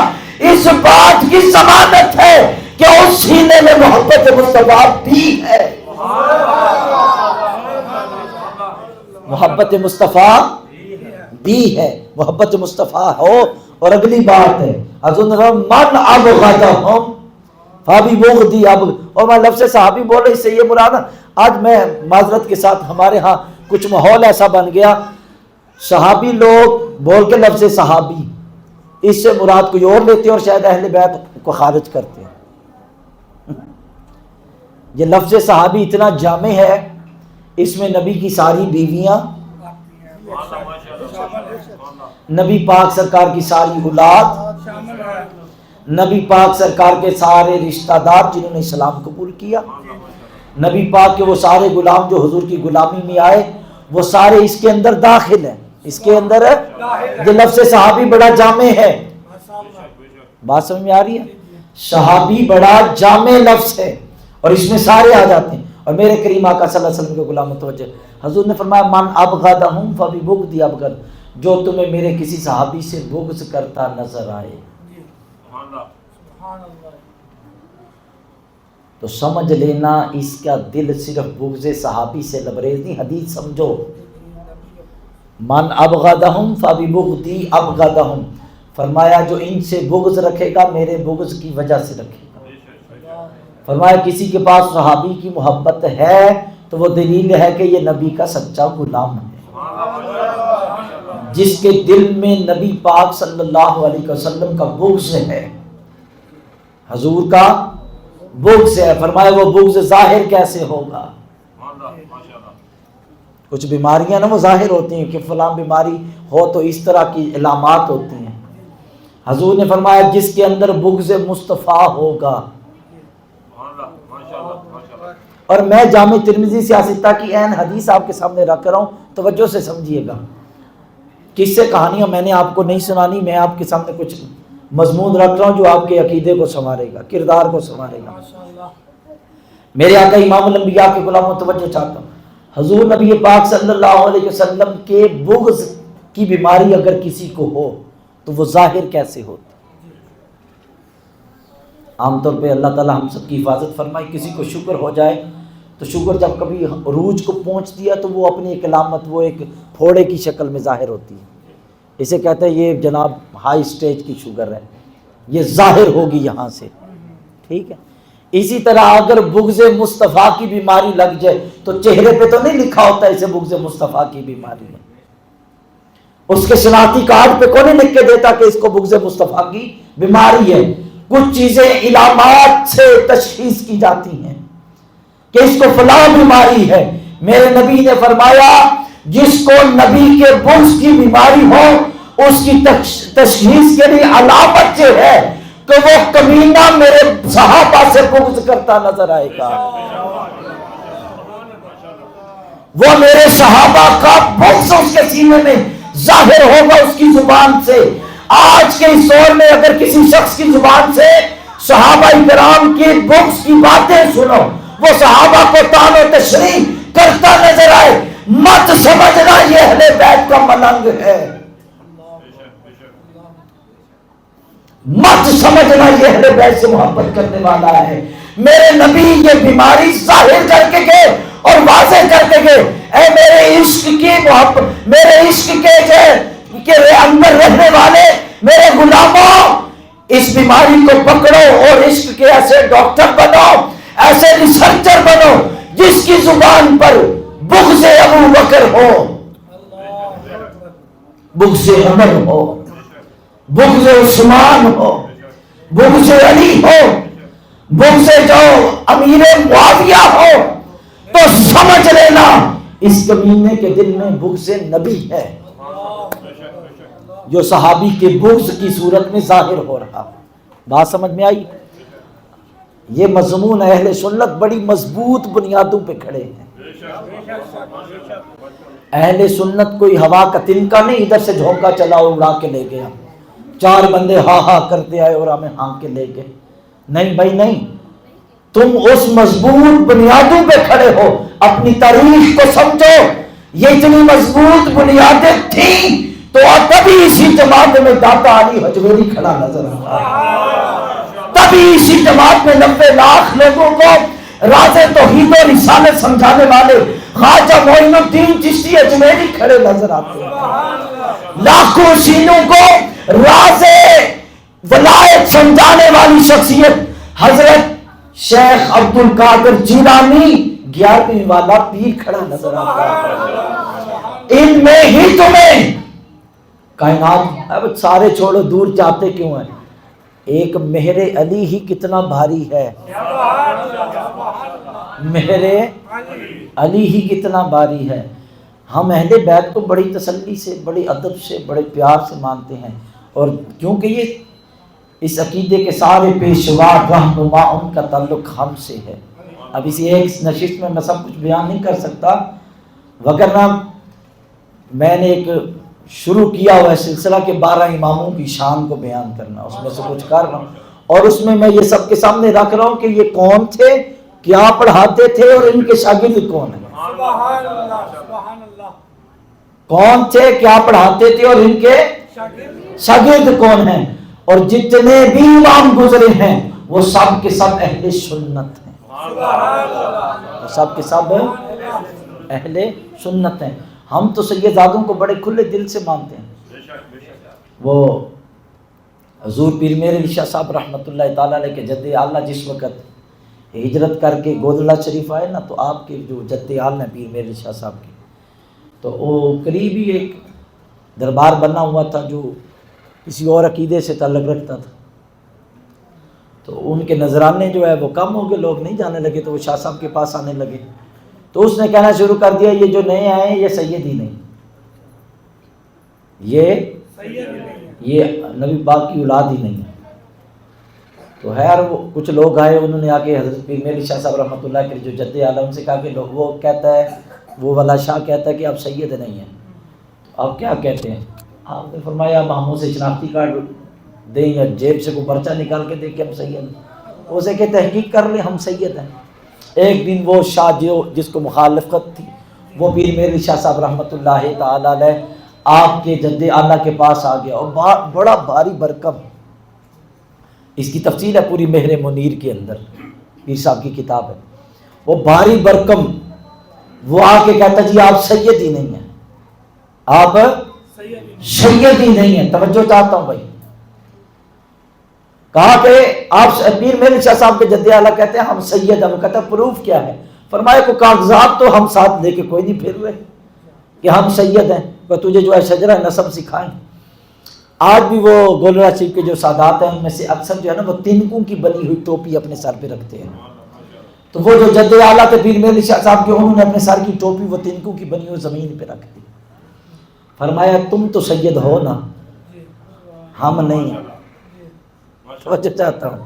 [SPEAKER 1] اس بات کی ضمانت ہے کہ اس سینے میں محبت مصطفیٰ بھی ہے. محبت مصطفیٰ بھی ہے، محبت مصطفیٰ ہو. اور اگلی بات ہے من ابغضہم فابی بغضی اور میں لفظ صحابی بول رہا، اس سے یہ مراد ہے. آج میں معذرت کے ساتھ ہمارے ہاں کچھ ماحول ایسا بن گیا، صحابی لوگ بول کے لفظ صحابی اس سے مراد کوئی اور لیتے ہیں اور شاید اہل بیت کو خارج کرتے ہیں. یہ لفظ صحابی اتنا جامع ہے، اس میں نبی کی ساری بیویاں، نبی پاک سرکار کی ساری اولاد، نبی پاک سرکار کے سارے رشتہ دار جنہوں نے اسلام قبول کیا، نبی پاک کے وہ سارے غلام جو حضور کی غلامی میں آئے، وہ سارے اس کے اندر داخل ہیں. اس کے اندر یہ لفظ صحابی بڑا جامع ہے. بات سمجھ میں آ رہی ہے؟ صحابی بڑا جامع لفظ ہے اور اس میں سارے آ جاتے ہیں. اور میرے کریم آقا صلی اللہ علیہ وسلم کے غلام متوجہ حضور نے فرمایا من ابغضہم فببغضی ابغض، جو تمہیں میرے کسی صحابی سے بغض کرتا نظر آئے تو سمجھ لینا اس کا دل صرف بغض صحابی سے لبریز نہیں. حدیث سمجھو، من ابغضہم فببغضی ابغضہم، فرمایا جو ان سے بغض رکھے گا میرے بغض کی وجہ سے رکھے گا. فرمایا کسی کے پاس صحابی کی محبت ہے تو وہ دلیل ہے کہ یہ نبی کا سچا غلام ہے. جس کے دل میں نبی پاک صلی اللہ علیہ وسلم کا بغض ہے، حضور کا بغض ہے، فرمایا وہ بغض ظاہر کیسے ہوگا؟ کچھ بیماریاں نا وہ ظاہر ہوتی ہیں کہ فلاں بیماری ہو تو اس طرح کی علامات ہوتی ہیں. حضور نے فرمایا جس کے اندر بغض مصطفیٰ ہوگا. اور میں جامع ترمذی سیاستہ کی عین حدیث آپ کے سامنے رکھ رہا ہوں، توجہ سے سمجھیے گا. قصے کہانیاں میں نے آپ کو نہیں سنانی، میں آپ کے سامنے کچھ مضمون رکھ رہا ہوں جو آپ کے عقیدے کو سنوارے گا، کردار کو سنوارے گا. میرے آقا امام الانبیاء کے غلاموں توجہ چاہتا ہوں. حضور نبی پاک صلی اللہ علیہ وسلم کے بغض کی بیماری اگر کسی کو ہو تو وہ ظاہر کیسے ہوتی؟ عام طور پہ اللہ تعالی ہم سب کی حفاظت فرمائے. کسی کو شوگر ہو جائے تو شوگر جب کبھی عروج کو پہنچ دیا تو وہ اپنی ایک علامت وہ ایک پھوڑے کی شکل میں ظاہر ہوتی ہے. اسے کہتے ہیں یہ جناب ہائی سٹیج کی شوگر ہے، یہ ظاہر ہوگی یہاں سے. ٹھیک ہے. اسی طرح اگر بغض مصطفیٰ کی بیماری لگ جائے تو چہرے پہ تو نہیں لکھا ہوتا اسے بغض مصطفیٰ کی بیماری ہے. اس کے شناختی کارڈ پہ کون نہیں لکھ کے دیتا کہ اس کو بغض مصطفیٰ کی بیماری ہے. کچھ چیزیں علامات سے تشخیص کی جاتی ہیں کہ اس کو فلاں بیماری ہے. میرے نبی نے فرمایا جس کو نبی کے بغض کی بیماری ہو اس کی تشخیص کے لیے علامت جو ہے کہ وہ کمینہ میرے صحابہ سے بغض کرتا نظر آئے گا، وہ میرے صحابہ کا بغض اس کے سینے میں ظاہر ہوگا اس کی زبان سے. آج کے اس دور میں اگر کسی شخص کی زبان سے صحابہ کرام کی بغض کی باتیں سنو، وہ صحابہ کو طعن و تشریح کرتا نظر آئے، مت سمجھنا یہ اہل بیت کا ملنگ ہے، مت سمجھنا یہ اہل بیت سے محبت کرنے والا ہے. میرے نبی یہ بیماری ظاہر کر کے گئے اور واضح کر کے گئے. اے میرے عشق کی محبت، میرے عشق کے اندر رہنے والے میرے غلاموں، اس بیماری کو پکڑو اور عشق کے ایسے ڈاکٹر بنو. ایسے ریسرچر بنو جس کی زبان پر بغض ابو بکر ہو، بغض عمر ہو، بغض عثمان ہو، بغض علی ہو، بغض جو امیر معاویہ ہو، تو سمجھ لینا اس کمینے کے دل میں بغض نبی ہے، جو صحابی کے بغض کی صورت میں ظاہر ہو رہا۔ بات سمجھ میں آئی؟ یہ مضمون اہل سنت بڑی مضبوط بنیادوں پہ کھڑے ہیں۔ اہل سنت کوئی ہوا کا تنکا نہیں ادھر سے جھونکا چلا اور اڑا کے لے گیا، 4 بندے ہاں ہاں کرتے آئے اور ہمیں ہانک کے لے گئے۔ نہیں بھائی نہیں، تم اس مضبوط بنیادوں پہ کھڑے ہو، اپنی تاریخ کو سمجھو۔ یہ اتنی مضبوط بنیادیں تھیں تو تبھی اسی جماعت میں داتا علی حجویری کھڑا نظر آتا، تبھی اسی جماعت میں 90 لاکھ لوگوں کو راز توحید و رسالت سمجھانے والے خواجہ معین الدین چشتی اجمیری کھڑے نظر آتے ہیں، لاکھوں سینوں کو راز ولایت سمجھانے والی شخصیت حضرت شیخ عبد القادر جیلانی 11ویں والا پیر کھڑا نظر آتا ہے۔ ان میں ہی تمہیں کائنات، اب سارے چھوڑو دور جاتے کیوں ہیں، ایک مہر علی ہی کتنا بھاری ہے، مہر علی ہی کتنا بھاری ہے۔ ہم اہل بیت کو بڑی تسلی سے، بڑی ادب سے، بڑے پیار سے مانتے ہیں، اور کیونکہ یہ اس عقیدے کے سارے پیشوا رہنما ان کا تعلق ہم سے ہے۔ اب اسی ایک نشست میں سب کچھ بیان نہیں کر سکتا، وگرنہ میں نے ایک شروع کیا ہوا ہے سلسلہ کے 12 اماموں کی شان کو بیان کرنا، اس میں سے کچھ کر رہا ہوں، اور اس میں یہ سب کے سامنے رکھ رہا ہوں کہ یہ کون تھے، کیا پڑھاتے تھے، اور ان کے شاگرد کون ہیں۔ کون تھے، کیا پڑھاتے تھے، اور ان کے شاگرد کون ہیں، اور جتنے بھی امام گزرے ہیں وہ سب کے سب اہل سنت ہیں، سب کے سب اہل سنت ہیں۔ ہم تو سیدزادوں کو بڑے کھلے دل سے مانتے ہیں۔ وہ حضور پیر میر علی شاہ صاحب رحمۃ اللہ تعالیٰ علیہ کے جد اعلیٰ جس وقت ہجرت کر کے گودڑا شریف آئے نا، تو آپ کے جو جد اعلیٰ پیر میر علی شاہ صاحب کی، تو وہ قریبی ایک دربار بنا ہوا تھا جو کسی اور عقیدے سے تعلق رکھتا تھا، تو ان کے نذرانے جو ہے وہ کم ہو گئے، لوگ نہیں جانے لگے، تو وہ شاہ صاحب کے پاس آنے لگے، تو اس نے کہنا شروع کر دیا یہ جو نئے آئے ہیں یہ سید ہی نہیں، یہ نبی پاک کی اولاد ہی نہیں ہے۔ تو خیر وہ کچھ لوگ آئے، انہوں نے آ کے حضرت پیر میر علی شاہ صاحب رحمۃ اللہ کے جو جد اعلیٰ ان سے کہا کہ وہ کہتا ہے، وہ والا شاہ کہتا ہے کہ آپ سید نہیں ہیں، تو آپ کیا کہتے ہیں؟ آپ نے فرمایا ہم ہموں سے شناختی کارڈ دیں یا جیب سے کوئی پرچہ نکال کے دیں کہ ہم سید ہیں، اسے کہ تحقیق کر لیں ہم سید ہیں۔ ایک دن وہ شاہ جس کو مخالفت تھی وہ پیر میر علی شاہ صاحب رحمۃ اللہ تعالیٰ علیہ آپ کے جد اعلیٰ کے پاس آ گیا، اور بڑا بھاری برکم، اس کی تفصیل ہے پوری مہر منیر کے اندر، پیر صاحب کی کتاب ہے، وہ بھاری برکم، وہ آ کے کہتا جی آپ سید ہی نہیں ہیں، آپ سید ہی نہیں ہیں۔ توجہ چاہتا ہوں بھائی، کہا کہ آپ پیر میر علی شاہ صاحب کے جد اعلیٰ کہتے ہیں ہم سید ہیں، وہ کہتا ہے پروف کیا ہے؟ فرمایا کو کاغذات تو ہم ساتھ لے کے کوئی نہیں پھر رہے کہ ہم سید ہیں، کہ تجھے جو ہے شجرہ نسب سکھائیں۔ آج بھی وہ گولڑا شریف کے جو سادات ہیں ان میں سے اکثر جو ہے نا وہ تنکوں کی بنی ہوئی ٹوپی اپنے سر پہ رکھتے ہیں، تو وہ جو جد اعلیٰ تھے پیر میر علی شاہ صاحب کے، انہوں نے اپنے سر کی ٹوپی وہ تنکوں کی بنی ہوئی زمین پہ رکھ دی۔ فرمایا تم تو سید ہو نا، ہم نہیں ہیں۔ توجہ چاہتا ہوں،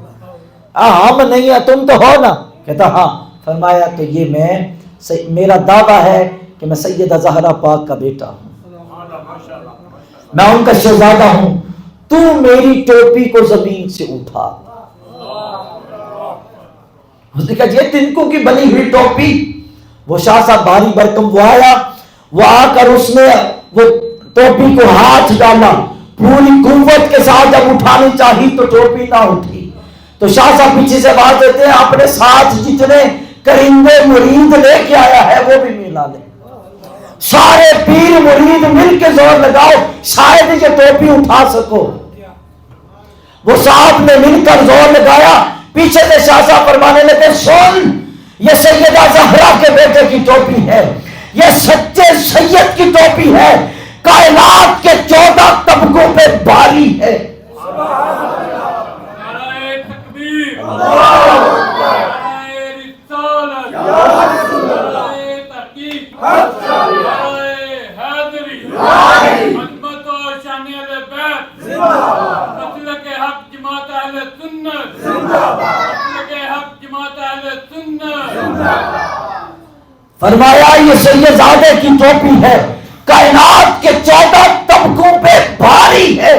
[SPEAKER 1] ہم نہیں ہیں تم تو ہو نا؟ کہتا ہاں۔ فرمایا تو یہ میرا دعویٰ ہے کہ میں سیدہ زہرا پاک کا بیٹا ہوں، میں ان کا شہزادہ ہوں، تو میری ٹوپی کو زمین سے اٹھا۔ اس نے کہا یہ تنکوں کی بنی ہوئی ٹوپی، وہ شاہ صاحب بھاری برکم وہ آیا، وہ آ کر اس نے وہ ٹوپی کو ہاتھ ڈالا، پوری قوت کے ساتھ جب اٹھانی چاہی تو ٹوپی نہ اٹھی، تو شاہ صاحب پیچھے سے آواز دیتے ہیں اپنے ساتھ جتنے کرندے مرید لے کے آیا ہے وہ بھی ملا لے، سارے پیر مرید مل کے زور لگاؤ شاید یہ ٹوپی اٹھا سکو۔ وہ صاحب نے مل کر زور لگایا، پیچھے سے شاہ صاحب فرمانے لگے سن یہ سیدہ زہرا کے بیٹے کی ٹوپی ہے، یہ سچے سید کی ٹوپی ہے، کائنات کے 14 طبقوں پہ باری ہے۔ فرمایا یہ سیدزادے کی ٹوپی ہے، کائنات کے 14 طبقوں پہ بھاری ہے،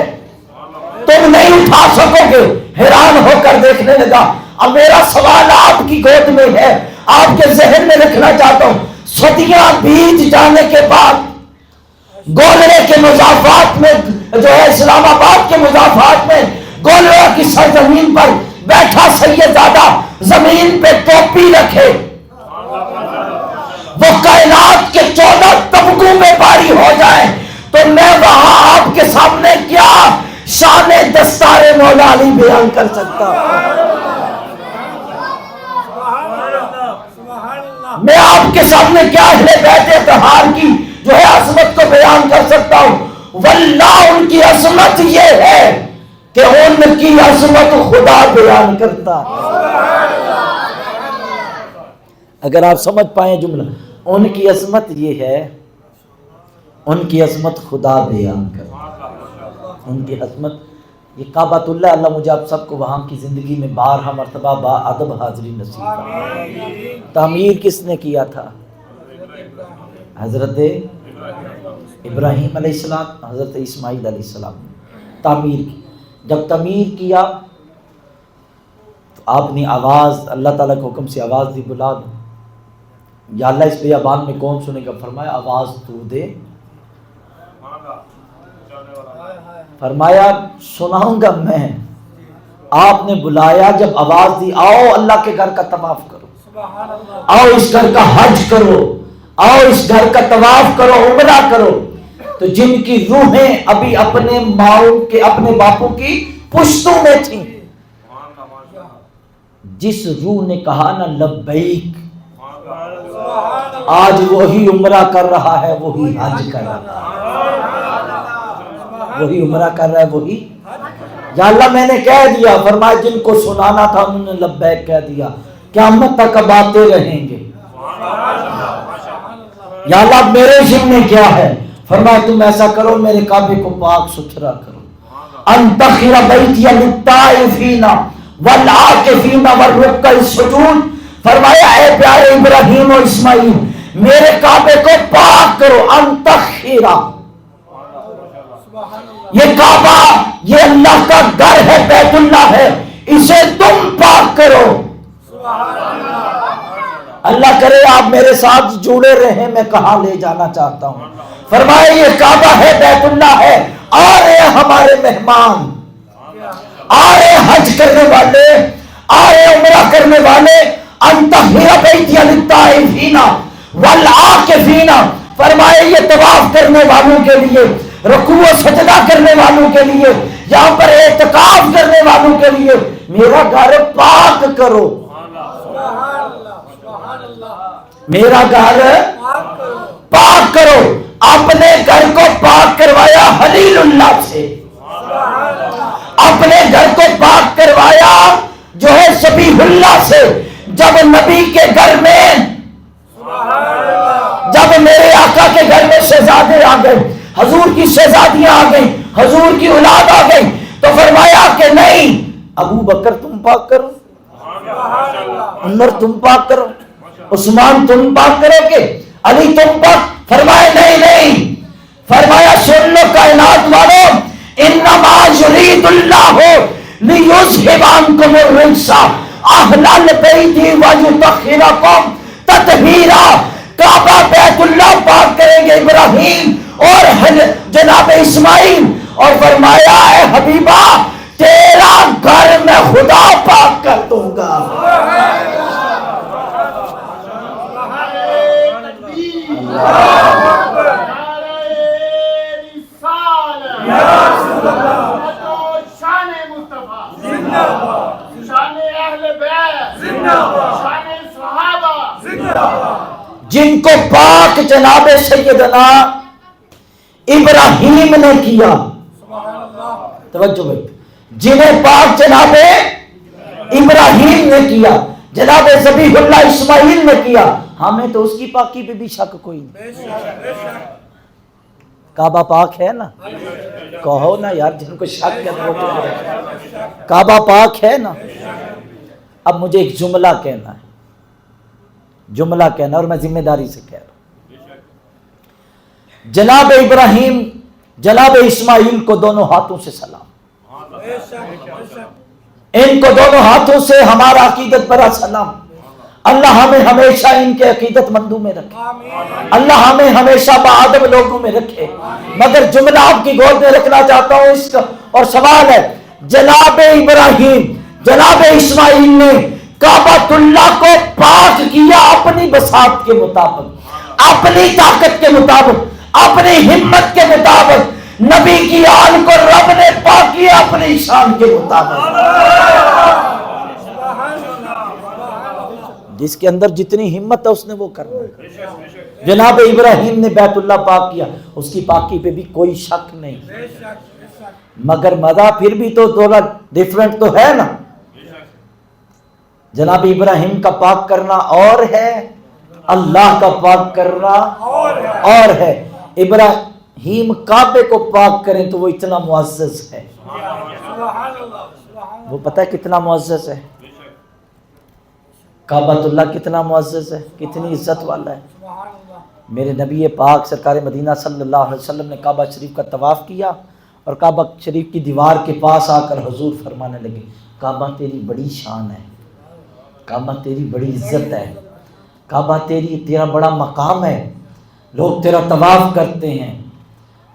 [SPEAKER 1] تم نہیں اٹھا سکو گے۔ حیران ہو کر دیکھنے لگا۔ اب میرا سوال آپ کی گود میں ہے، آپ کے ذہن میں رکھنا چاہتا ہوں، صدیاں بیت جانے کے بعد گولڑے کے مضافات میں جو ہے اسلام آباد کے مضافات میں گولڑا کی سرزمین پر بیٹھا سیدزادہ زمین پہ ٹوپی رکھے، وہ کائنات کے 14 طبقوں میں باری ہو جائے تو میں وہاں آپ کے سامنے کیا شان دستار مولا علی بیان کر سکتا ہوں؟ میں آپ کے سامنے کیا اہل بیت اطہار کی جو ہے عظمت کو بیان کر سکتا ہوں؟ واللہ ان کی عظمت یہ ہے کہ ان کی عظمت خدا بیان کرتا ہے۔ اگر آپ سمجھ پائیں جملہ، ان کی عظمت یہ ہے، ان کی عظمت خدا بیان کرتا، ان کی عظمت یہ کعبۃ اللہ۔ اللہ مجھے آپ سب کو وہاں کی زندگی میں بارہا مرتبہ با ادب حاضری نصیب فرمائے۔ تعمیر کس نے کیا تھا؟ حضرت ابراہیم علیہ السلام، حضرت اسماعیل علیہ السلام نے تعمیر کی۔ جب تعمیر کیا تو آپ نے آواز، اللہ تعالیٰ کے حکم سے آواز دی، بلا دو یا اللہ اس بیابان میں کون سنے گا؟ فرمایا آواز تو دے۔ فرمایا سناؤں گا میں۔ آپ نے بلایا، جب آواز دی آؤ اللہ کے گھر کا طواف کرو، آؤ اس گھر کا حج کرو، آؤ اس گھر کا طواف کرو، عمرہ کرو، تو جن کی روحیں ابھی اپنے ماؤں کے، اپنے باپوں کی پشتوں میں تھیں، جس روح نے کہا نا لبیک، آج وہی عمرہ کر رہا ہے، وہی حج کر رہا ہے، وہی عمرہ کر رہا ہے، وہی یا اللہ میں نے کہہ دیا۔ فرمایا جن کو سنانا تھا انہوں نے لبیک کہہ دیا، قیامت تک اب آتے رہیں گے۔ یا اللہ میرے ذمہ کیا ہے؟ فرمایا تم ایسا کرو میرے کعبے کو پاک ستھرا کرو، انتخر بیتی للطائفین والعاکفین والرکع السجود۔ فرمایا اے پیارے ابراہیم و اسماعیل میرے کعبے کو پاک کرو، انتخرا، یہ کعبہ یہ اللہ کا گھر ہے، بیت اللہ ہے، اسے تم پاک کرو۔ اللہ کرے آپ میرے ساتھ جڑے رہیں، میں کہاں لے جانا چاہتا ہوں۔ فرمایا یہ کعبہ ہے، بیت اللہ ہے، آ رہے ہمارے مہمان، آ رہے حج کرنے والے، آ رہے عمرہ کرنے والے، انطہر بیتی للطائفین والعاکفین۔ فرمایا یہ طواف کرنے والوں کے لیے، رکوع و سجدہ کرنے والوں کے لیے، یہاں پر اعتکاف کرنے والوں کے لیے میرا گھر پاک کرو، میرا گھر پاک کرو۔ اپنے گھر کو پاک کروایا خلیل اللہ سے، اپنے گھر کو پاک کروایا جو ہے سبیح اللہ سے۔ جب نبی کے گھر میں، جب میرے آقا کے گھر میں شہزادے آ گئے، حضور کی شہزادیاں آ گئیں، حضور کی اولاد آ گئی، تو فرمایا کہ نہیں، ابو بکر تم پاک کرو، عمر تم پاک کرو، عثمان تم پاک کرو گے، علی تم پاک۔ فرمایا نہیں نہیں، فرمایا سن لو کائنات والوں، انما یرید اللہ لیذھب عنکم الرجس اہل البیت ویطہرکم تطہیرا۔ کعبہ بیت اللہ پاک کریں گے ابراہیم اور جناب اسماعیل، اور فرمایا اے حبیبہ تیرا گھر میں خدا پاک کر دوں گا۔ جن کو پاک جناب سیدنا ابراہیم نے کیا، توجہ بھائی، جنہیں پاک جناب ابراہیم نے کیا، جناب ذبیح اللہ اسماعیل نے کیا، ہمیں تو اس کی پاکی پہ بھی شک کوئی نہیں۔ کعبہ پاک ہے نا، کہو نا یار، جن کو شک ہے وہ کعبہ پاک ہے نا۔ اب مجھے ایک جملہ کہنا ہے، جملہ کہنا، اور میں ذمہ داری سے کہہ رہا ہوں۔ جناب ابراہیم جناب اسماعیل کو دونوں ہاتھوں سے سلام، ان کو دونوں ہاتھوں سے ہمارا عقیدت برا سلام۔ اللہ ہمیں ہمیشہ ان کے عقیدت مندوں میں رکھے، اللہ ہمیں ہمیشہ باادب لوگوں میں رکھے۔ مگر جملہ آپ کی گود میں رکھنا چاہتا ہوں اس کا، اور سوال ہے، جناب ابراہیم جناب اسماعیل نے کعبۃ اللہ کو پاک کیا اپنی بساط کے مطابق، اپنی طاقت کے مطابق، اپنی ہمت کے مطابق۔ نبی کی آل کو رب نے پاک کیا اپنی شان کے مطابق۔ جس کے اندر جتنی ہمت ہے اس نے وہ کرنا ہے۔ جناب ابراہیم نے بیت اللہ پاک کیا، اس کی پاکی پہ بھی کوئی شک نہیں، مگر مزہ پھر بھی تو تھوڑا ڈیفرنٹ تو ہے نا۔ جناب ابراہیم کا پاک کرنا اور ہے، اللہ کا پاک کرنا اور ہے۔ ابراہیم کعبے کو پاک کریں تو وہ اتنا معزز ہے، وہ پتہ ہے کتنا معزز ہے، کعبۃ اللہ کتنا معزز ہے، کتنی عزت والا ہے۔ میرے نبی پاک سرکار مدینہ صلی اللہ علیہ وسلم نے کعبہ شریف کا طواف کیا، اور کعبہ شریف کی دیوار کے پاس آ کر حضور فرمانے لگے، کعبہ تیری بڑی شان ہے، کعبہ تیری بڑی عزت ہے، کعبہ تیرا بڑا مقام ہے، لوگ تیرا طواف کرتے ہیں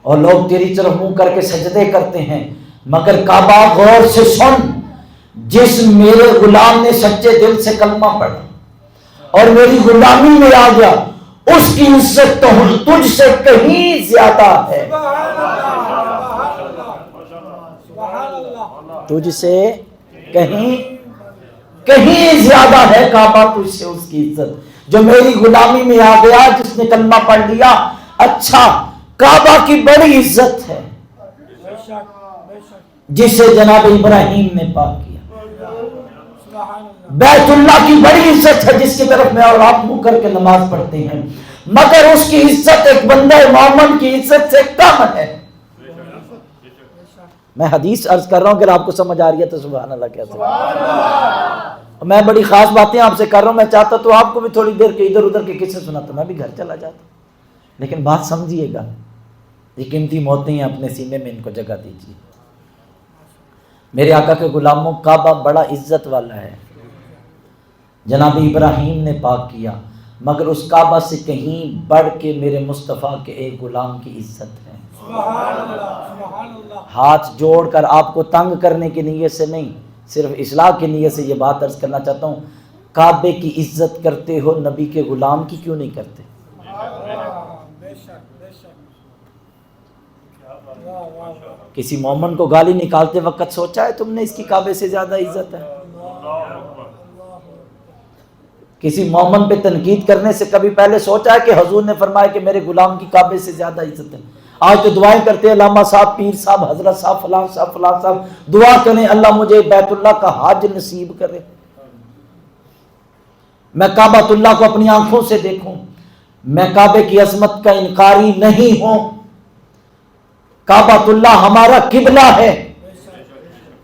[SPEAKER 1] اور لوگ تیری طرف منہ کر کے سجدے کرتے ہیں، مگر کعبہ غور سے سن، جس میرے غلام نے سچے دل سے کلمہ پڑھا اور میری غلامی میں آ گیا، اس کی عزت تو تجھ سے کہیں زیادہ ہے، تجھ سے کہیں زیادہ ہے کعبہ تجھ سے، اس کی عزت جو میری غلامی میں آ گیا، جس نے کلمہ پڑھ لیا۔ اچھا، کعبہ کی بڑی عزت ہے جسے جناب ابراہیم نے پاک کیا، بیت اللہ کی بڑی عزت ہے جس کی طرف میں اور آپ منہ کر کے نماز پڑھتے ہیں، مگر اس کی عزت ایک بندہ مومن کی عزت سے کم ہے۔ میں حدیث عرض کر رہا ہوں، اگر آپ کو سمجھ آ رہی ہے تو سبحان اللہ کہتے ہیں۔ میں بڑی خاص باتیں آپ سے کر رہا ہوں، میں چاہتا تو آپ کو بھی تھوڑی دیر کے ادھر ادھر کے قصے سناتا، میں بھی گھر چلا جاتا، لیکن بات سمجھیے گا، یہ قیمتی موتیں ہیں، اپنے سینے میں ان کو جگہ دیجیے۔ میرے آقا کے غلاموں، کعبہ بڑا عزت والا ہے، جناب ابراہیم نے پاک کیا، مگر اس کعبہ سے کہیں بڑھ کے میرے مصطفیٰ کے ایک غلام کی عزت ہے۔ ہاتھ جوڑ کر آپ کو تنگ کرنے کی نیت سے نہیں، صرف اصلاح کی نیت سے یہ بات عرض کرنا چاہتا ہوں، کعبے کی عزت کرتے ہو، نبی کے غلام کی کیوں نہیں کرتے؟ کسی مومن کو گالی نکالتے وقت سوچا ہے تم نے اس کی کعبے سے زیادہ عزت ہے؟ کسی مومن پہ تنقید کرنے سے کبھی پہلے سوچا ہے کہ حضور نے فرمایا کہ میرے غلام کی کعبے سے زیادہ عزت ہے؟ آج تو دعائیں کرتے ہیں، علامہ صاحب، پیر صاحب، حضرت صاحب، فلاں صاحب، فلاں صاحب، دعا کریں اللہ مجھے بیت اللہ کا حج نصیب کرے، میں کعبۃ اللہ کو اپنی آنکھوں سے دیکھوں، میں کعبے کی عظمت کا انکاری نہیں ہوں، کعبۃ اللہ ہمارا قبلہ ہے،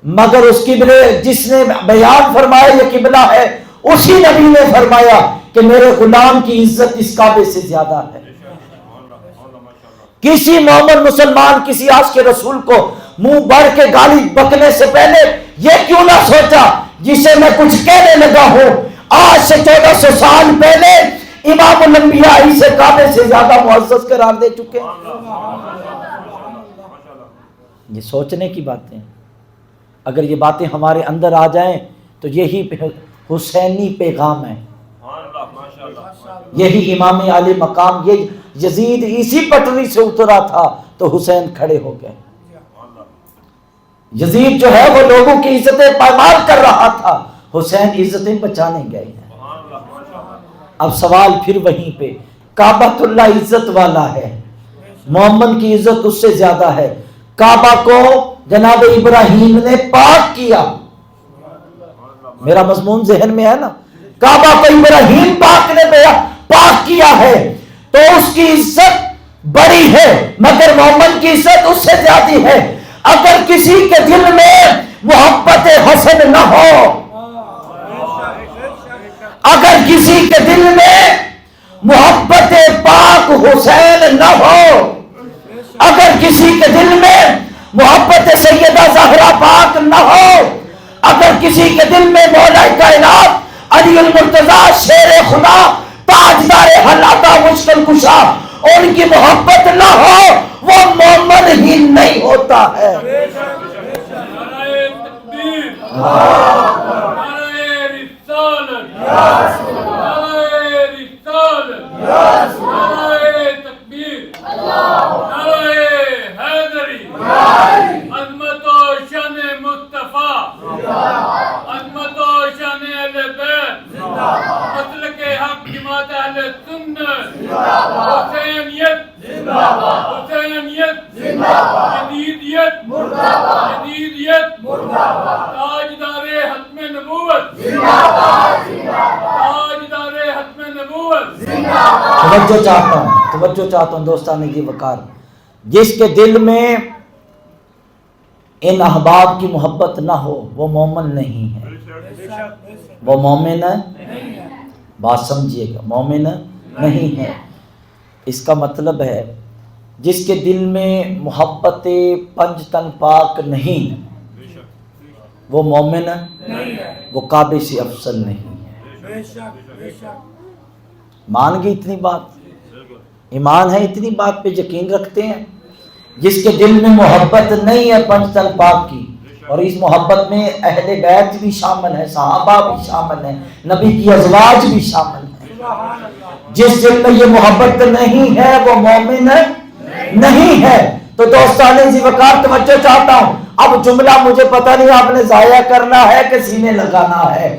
[SPEAKER 1] مگر اس قبلے جس نے بیان فرمایا یہ قبلہ ہے، اسی نبی نے فرمایا کہ میرے غلام کی عزت اس کعبے سے زیادہ ہے۔ کسی مومن مسلمان کسی عاشق رسول کو منہ بڑھ کے گالی بکنے سے پہلے یہ کیوں نہ سوچا جسے میں کچھ کہنے لگا ہوں آج سے 1400 سال پہلے امام الانبیاء اسے کعبے سے زیادہ معزز قرار دے چکے ہیں۔ یہ سوچنے کی باتیں، اگر یہ باتیں ہمارے اندر آ جائیں تو یہی حسینی پیغام ہے، یہی امام عالی مقام، یہ یزید اسی پٹری سے اترا تھا تو حسین کھڑے ہو گئے۔ یزید جو ہے وہ لوگوں کی عزتیں پامال کر رہا تھا، حسین عزتیں بچانے گئے ہیں۔ اب سوال پھر وہیں پہ، کعبۃ اللہ عزت والا ہے، محمد کی عزت اس سے زیادہ ہے۔ کعبہ کو جناب ابراہیم نے پاک کیا، میرا مضمون ذہن میں ہے نا، کعبہ کو ابراہیم پاک نے پاک کیا ہے تو اس کی عزت بڑی ہے، مگر محمد کی عزت اس سے زیادہ ہے۔ اگر کسی کے دل میں محبت حسن نہ ہو، اگر کسی کے دل میں محبت پاک حسین نہ ہو، اگر کسی کے دل میں محبت سیدہ زہرا پاک نہ ہو، اگر کسی کے دل میں مولا کائنات علی المرتضیٰ شیر خدا تاجدار حلاتا مشکل کشا ان کی محبت نہ ہو، وہ مومن ہی نہیں ہوتا ہے۔ توجہ چاہتا ہوں دوستان کی وقار، جس کے دل میں ان احباب کی محبت نہ ہو وہ مومن نہیں ہے، وہ مومن بات سمجھیے گا، مومن نہیں ہے۔ اس کا مطلب ہے جس کے دل میں محبت پنج تن پاک نہیں وہ مومن وہ کعبے سے افضل نہیں ہے۔ مان گئی اتنی بات؟ ایمان ہے اتنی بات پہ یقین رکھتے ہیں؟ جس کے دل میں محبت نہیں ہے پنج تن پاک کی، اور اس محبت میں اہل بیت بھی شامل ہے، صحابہ بھی شامل ہیں، نبی کی ازواج بھی شامل ہیں، جس دل میں یہ محبت نہیں ہے وہ مومن نہیں ہے۔ تو دوستان ذی وقار توجہ چاہتا ہوں، اب جملہ مجھے پتہ نہیں آپ نے ضائع کرنا ہے کہ سینے لگانا ہے۔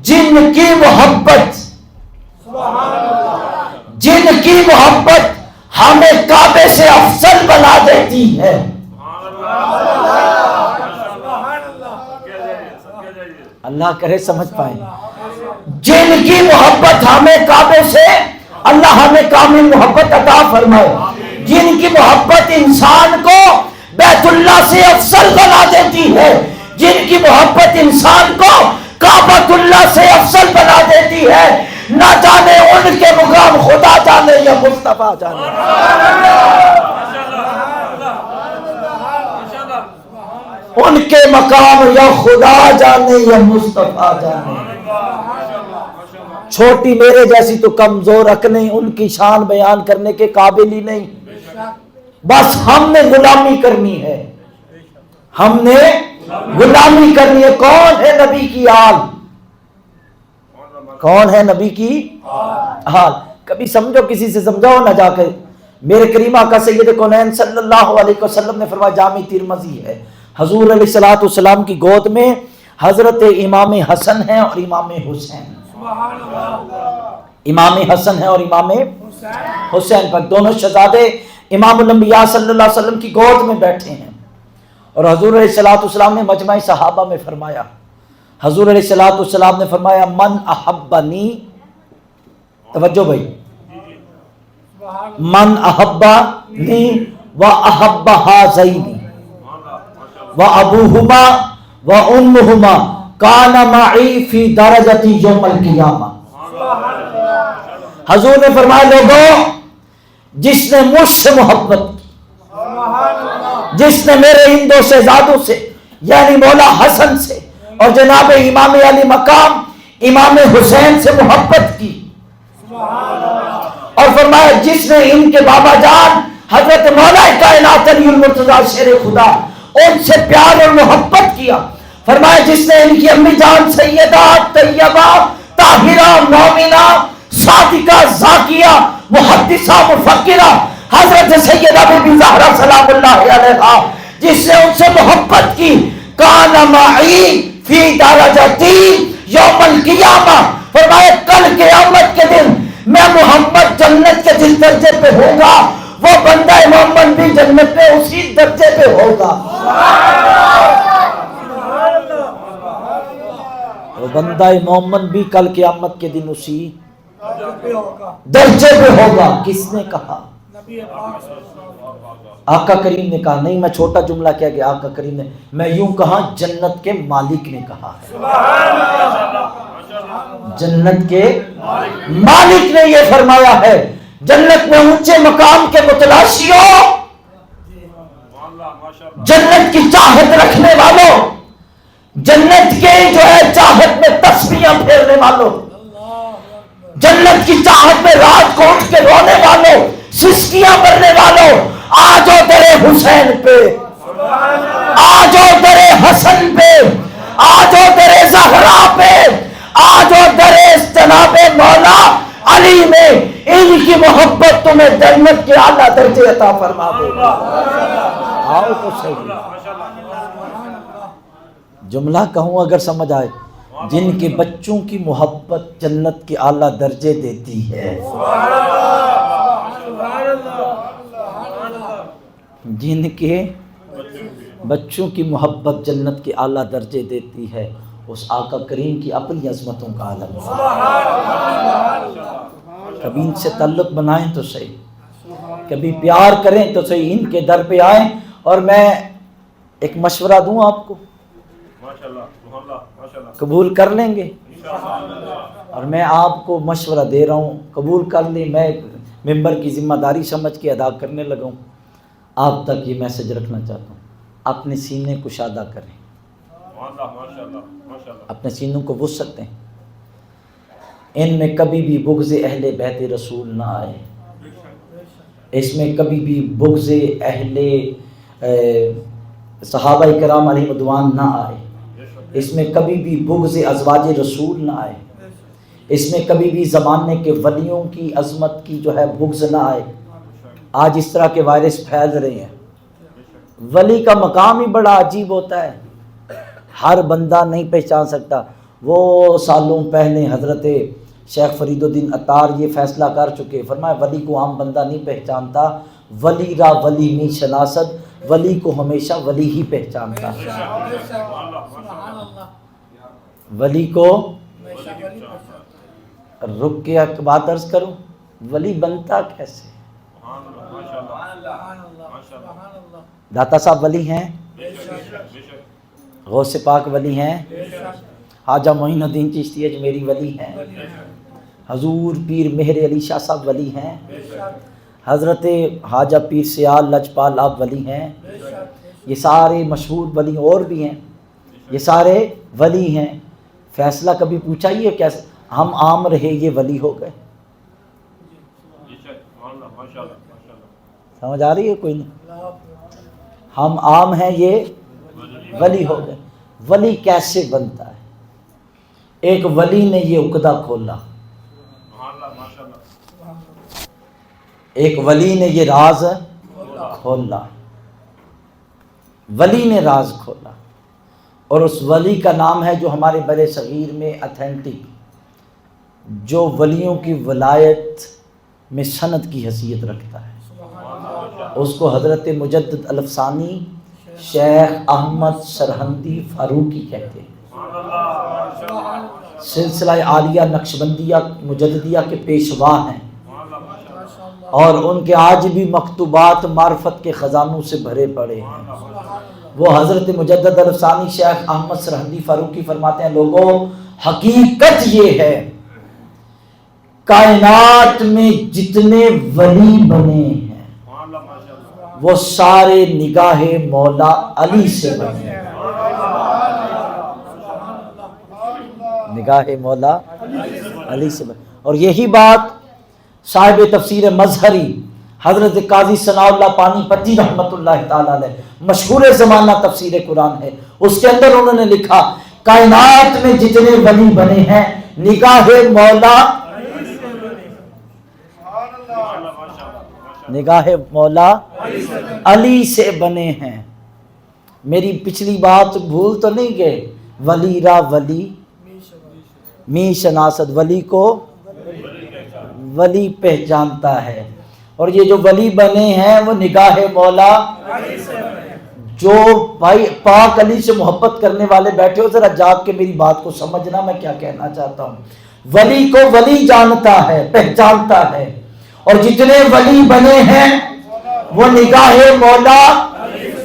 [SPEAKER 1] جن کی محبت ہمیں کعبے سے افضل بنا دیتی ہے، اللہ کرے سمجھ پائیں، جن کی محبت ہمیں کعبے سے، اللہ ہمیں کامل محبت عطا فرمائے، جن کی محبت انسان کو بیت اللہ سے افضل بنا دیتی ہے، جن کی محبت انسان کو کعبۃ اللہ سے افضل بنا دیتی ہے، نہ جانے ان کے مقام خدا جانے یا مصطفیٰ جانے، ان کے مقام یا خدا جانے یا مصطفیٰ جانے۔ چھوٹی میرے جیسی تو کمزور عقلیں ان کی شان بیان کرنے کے قابل ہی نہیں، بس ہم نے غلامی کرنی ہے، ہم نے غلامی کرنی ہے۔ کون ہے نبی کی آل؟ کون ہے نبی کی حال؟ کبھی سمجھو، کسی سے سمجھاؤ نہ جا کر۔ میرے کریم آقا سید کونین صلی اللہ علیہ وسلم نے فرمایا، جامع ترمذی ہے، حضور علیہ الصلوۃ والسلام کی گود میں حضرت امام حسن ہیں اور امام حسین، امام حسن ہے اور امام حسین، پر دونوں شہزادے امام الانبیاء صلی اللہ علیہ وسلم کی گود میں بیٹھے ہیں، اور حضور علیہ الصلوۃ والسلام نے مجمع صحابہ میں فرمایا، حضور علیہ الصلوۃ والسلام نے فرمایا، من احبنی، توجہ بھائی، من احبنی و احب ہذین و ابوہما و امہما کان معی فی درجتی یوم القیامہ۔ حضور نے فرمایا، لوگوں جس نے مجھ سے محبت کی، جس نے میرے ان دو شہزادوں سے یعنی مولا حسن سے اور جناب امام علی مقام امام حسین سے محبت کی، اور فرمایا جس نے ان کے بابا جان حضرت مولا کائنات علی المرتضیٰ شیر خدا ان سے پیار اور محبت کیا، فرمایا جس نے ان کی امی جان سیدہ طیبہ طاہرہ مومنہ صادقہ زاکیہ محدثہ مفکرہ حضرت سیدہ بی بی زہرا سلام اللہ علیہا جس نے ان سے محبت کی، کان معی فی درجتی درجے پہ ہوگا وہ بندہ مومن بھی جنت میں اسی درجے پہ ہوگا. وہ بندہ مومن بھی کل قیامت کے دن اسی درجے پہ ہوگا. کس نے کہا؟ آقا کریم نے کہا. نہیں میں چھوٹا جملہ کہہ گیا. آقا کریم نے, میں یوں کہا جنت کے مالک نے کہا ہے. جنت کے مالک نے یہ فرمایا ہے. جنت میں اونچے مقام کے متلاشیوں, جنت کی چاہت رکھنے والوں, جنت کے جو ہے چاہت میں تسبیحاں پھیرنے والوں, جنت کی چاہت میں رات کو اٹھ کے رونے والوں, سسکیاں کرنے والوں, آجو در حسین پہ, آجو در حسن پہ, آجو در زہرا پہ, آجو در جناب مولا علی میں, ان کی محبت تمہیں جنت کے اعلیٰ درجے عطا فرما دے گا. آؤ تو صحیح جملہ کہوں اگر سمجھ آئے. جن کے بچوں کی محبت جنت کے اعلیٰ درجے دیتی ہے, جن کے بچوں کی محبت جنت کے اعلیٰ درجے دیتی ہے, اس آقا کریم کی اپنی عظمتوں کا عالم ہے. کبھی ان سے تعلق بنائیں تو صحیح, کبھی پیار کریں تو صحیح, ان کے در پہ آئیں. اور میں ایک مشورہ دوں آپ کو, قبول کر لیں گے؟ اور میں آپ کو مشورہ دے رہا ہوں, قبول کر لیں. میں ممبر کی ذمہ داری سمجھ کے ادا کرنے لگا ہوں. آپ تک یہ میسج رکھنا چاہتا ہوں, اپنے سینے کشادہ کریں, اپنے سینوں کو وسعت دیں. ان میں کبھی بھی بغض اہل بیت رسول نہ آئے, اس میں کبھی بھی بغض اہل صحابہ کرام علیہ رضوان نہ آئے, اس میں کبھی بھی بغض ازواج رسول نہ آئے, اس میں کبھی بھی زمانے کے ولیوں کی عظمت کی جو ہے بغض نہ آئے. آج اس طرح کے وائرس پھیل رہے ہیں. ولی کا مقام ہی بڑا عجیب ہوتا ہے, ہر بندہ نہیں پہچان سکتا. وہ سالوں پہلے حضرت شیخ فرید الدین عطار یہ فیصلہ کر چکے, فرمایا ولی کو عام بندہ نہیں پہچانتا, ولی را ولی نہیں شناسد, ولی کو ہمیشہ ولی ہی پہچانتا ہے. ولی کو رک کے ایک بات عرض کروں, ولی بنتا کیسے؟ داتا صاحب ولی ہیں, غوث پاک ولی ہیں, خواجہ معین الدین چشتی اجمیری ولی ہیں, حضور پیر مہر علی شاہ صاحب ولی ہیں, حضرت خواجہ پیر سیال لجپال آپ ولی ہیں. یہ سارے مشہور ولی اور بھی ہیں, یہ سارے ولی ہیں. فیصلہ کبھی پوچھا ہی ہے کیسے ہم عام رہے یہ ولی ہو گئے؟ سمجھ آ رہی ہے کوئی نہیں؟ ہم عام ہیں یہ ولی ہو گئے. ولی کیسے بنتا ہے؟ ایک ولی نے یہ عقدہ کھولا, ایک ولی نے یہ راز کھولا, ولی نے راز کھولا, اور اس ولی کا نام ہے جو ہمارے بر صغیر میں اتھینٹک, جو ولیوں کی ولایت میں سند کی حیثیت رکھتا ہے, اس کو حضرت مجدد الفسانی شیخ احمد سرہندی فاروقی کہتے ہیں. سلسلہ عالیہ نقشبندیہ مجددیہ کے پیشوا ہیں, اور ان کے آج بھی مکتوبات معرفت کے خزانوں سے بھرے پڑے ہیں. وہ حضرت مجدد الفسانی شیخ احمد سرہندی فاروقی فرماتے ہیں, لوگوں حقیقت یہ ہے کائنات میں جتنے ولی بنے ہیں وہ سارے نگاہ مولا علی سے بنے ہیں. نگاہ مولا علی سے بنے. اور یہی بات صاحب تفسیر مظہری حضرت قاضی ثناء اللہ پانی پتی رحمۃ اللہ تعالی علیہ, مشہور زمانہ تفسیر قرآن ہے, اس کے اندر انہوں نے لکھا کائنات میں جتنے ولی بنے ہیں نگاہ مولا نگاہ مولا علی سے بنے ہیں. میری پچھلی بات بھول تو نہیں گئے؟ ولی را ولی می شناسد, ولی کو ولی پہچانتا ہے. اور یہ جو ولی بنے ہیں وہ نگاہ مولا جو بھائی پاک علی سے محبت کرنے والے بیٹھے ہو، ذرا جاگ کے میری بات کو سمجھنا میں کیا کہنا چاہتا ہوں۔ ولی کو ولی جانتا ہے، پہچانتا ہے، اور جتنے ولی بنے ہیں وہ نگاہ مولا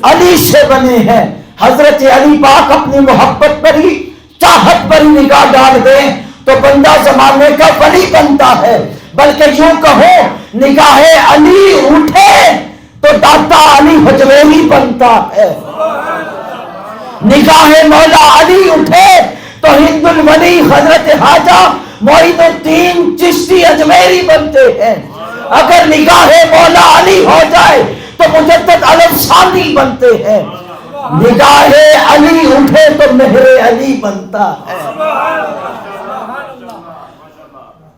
[SPEAKER 1] علی سے بنے ہیں۔ حضرت علی پاک اپنی محبت پر ہی، چاہت پر ہی نگاہ ڈال دیں تو بندہ زمانے کا ولی بنتا ہے، بلکہ یوں کہو نگاہ علی اٹھے تو داتا علی حجویری بنتا ہے، نگاہ مولا علی اٹھے تو ہند الولی حضرت خواجہ معین الدین چشتی اجمیری بنتے ہیں، اگر نگاہ مولا علی ہو جائے تو مجدد علم ثانی بنتے ہیں، نگاہ علی اٹھے تو مہر علی بنتا ہے۔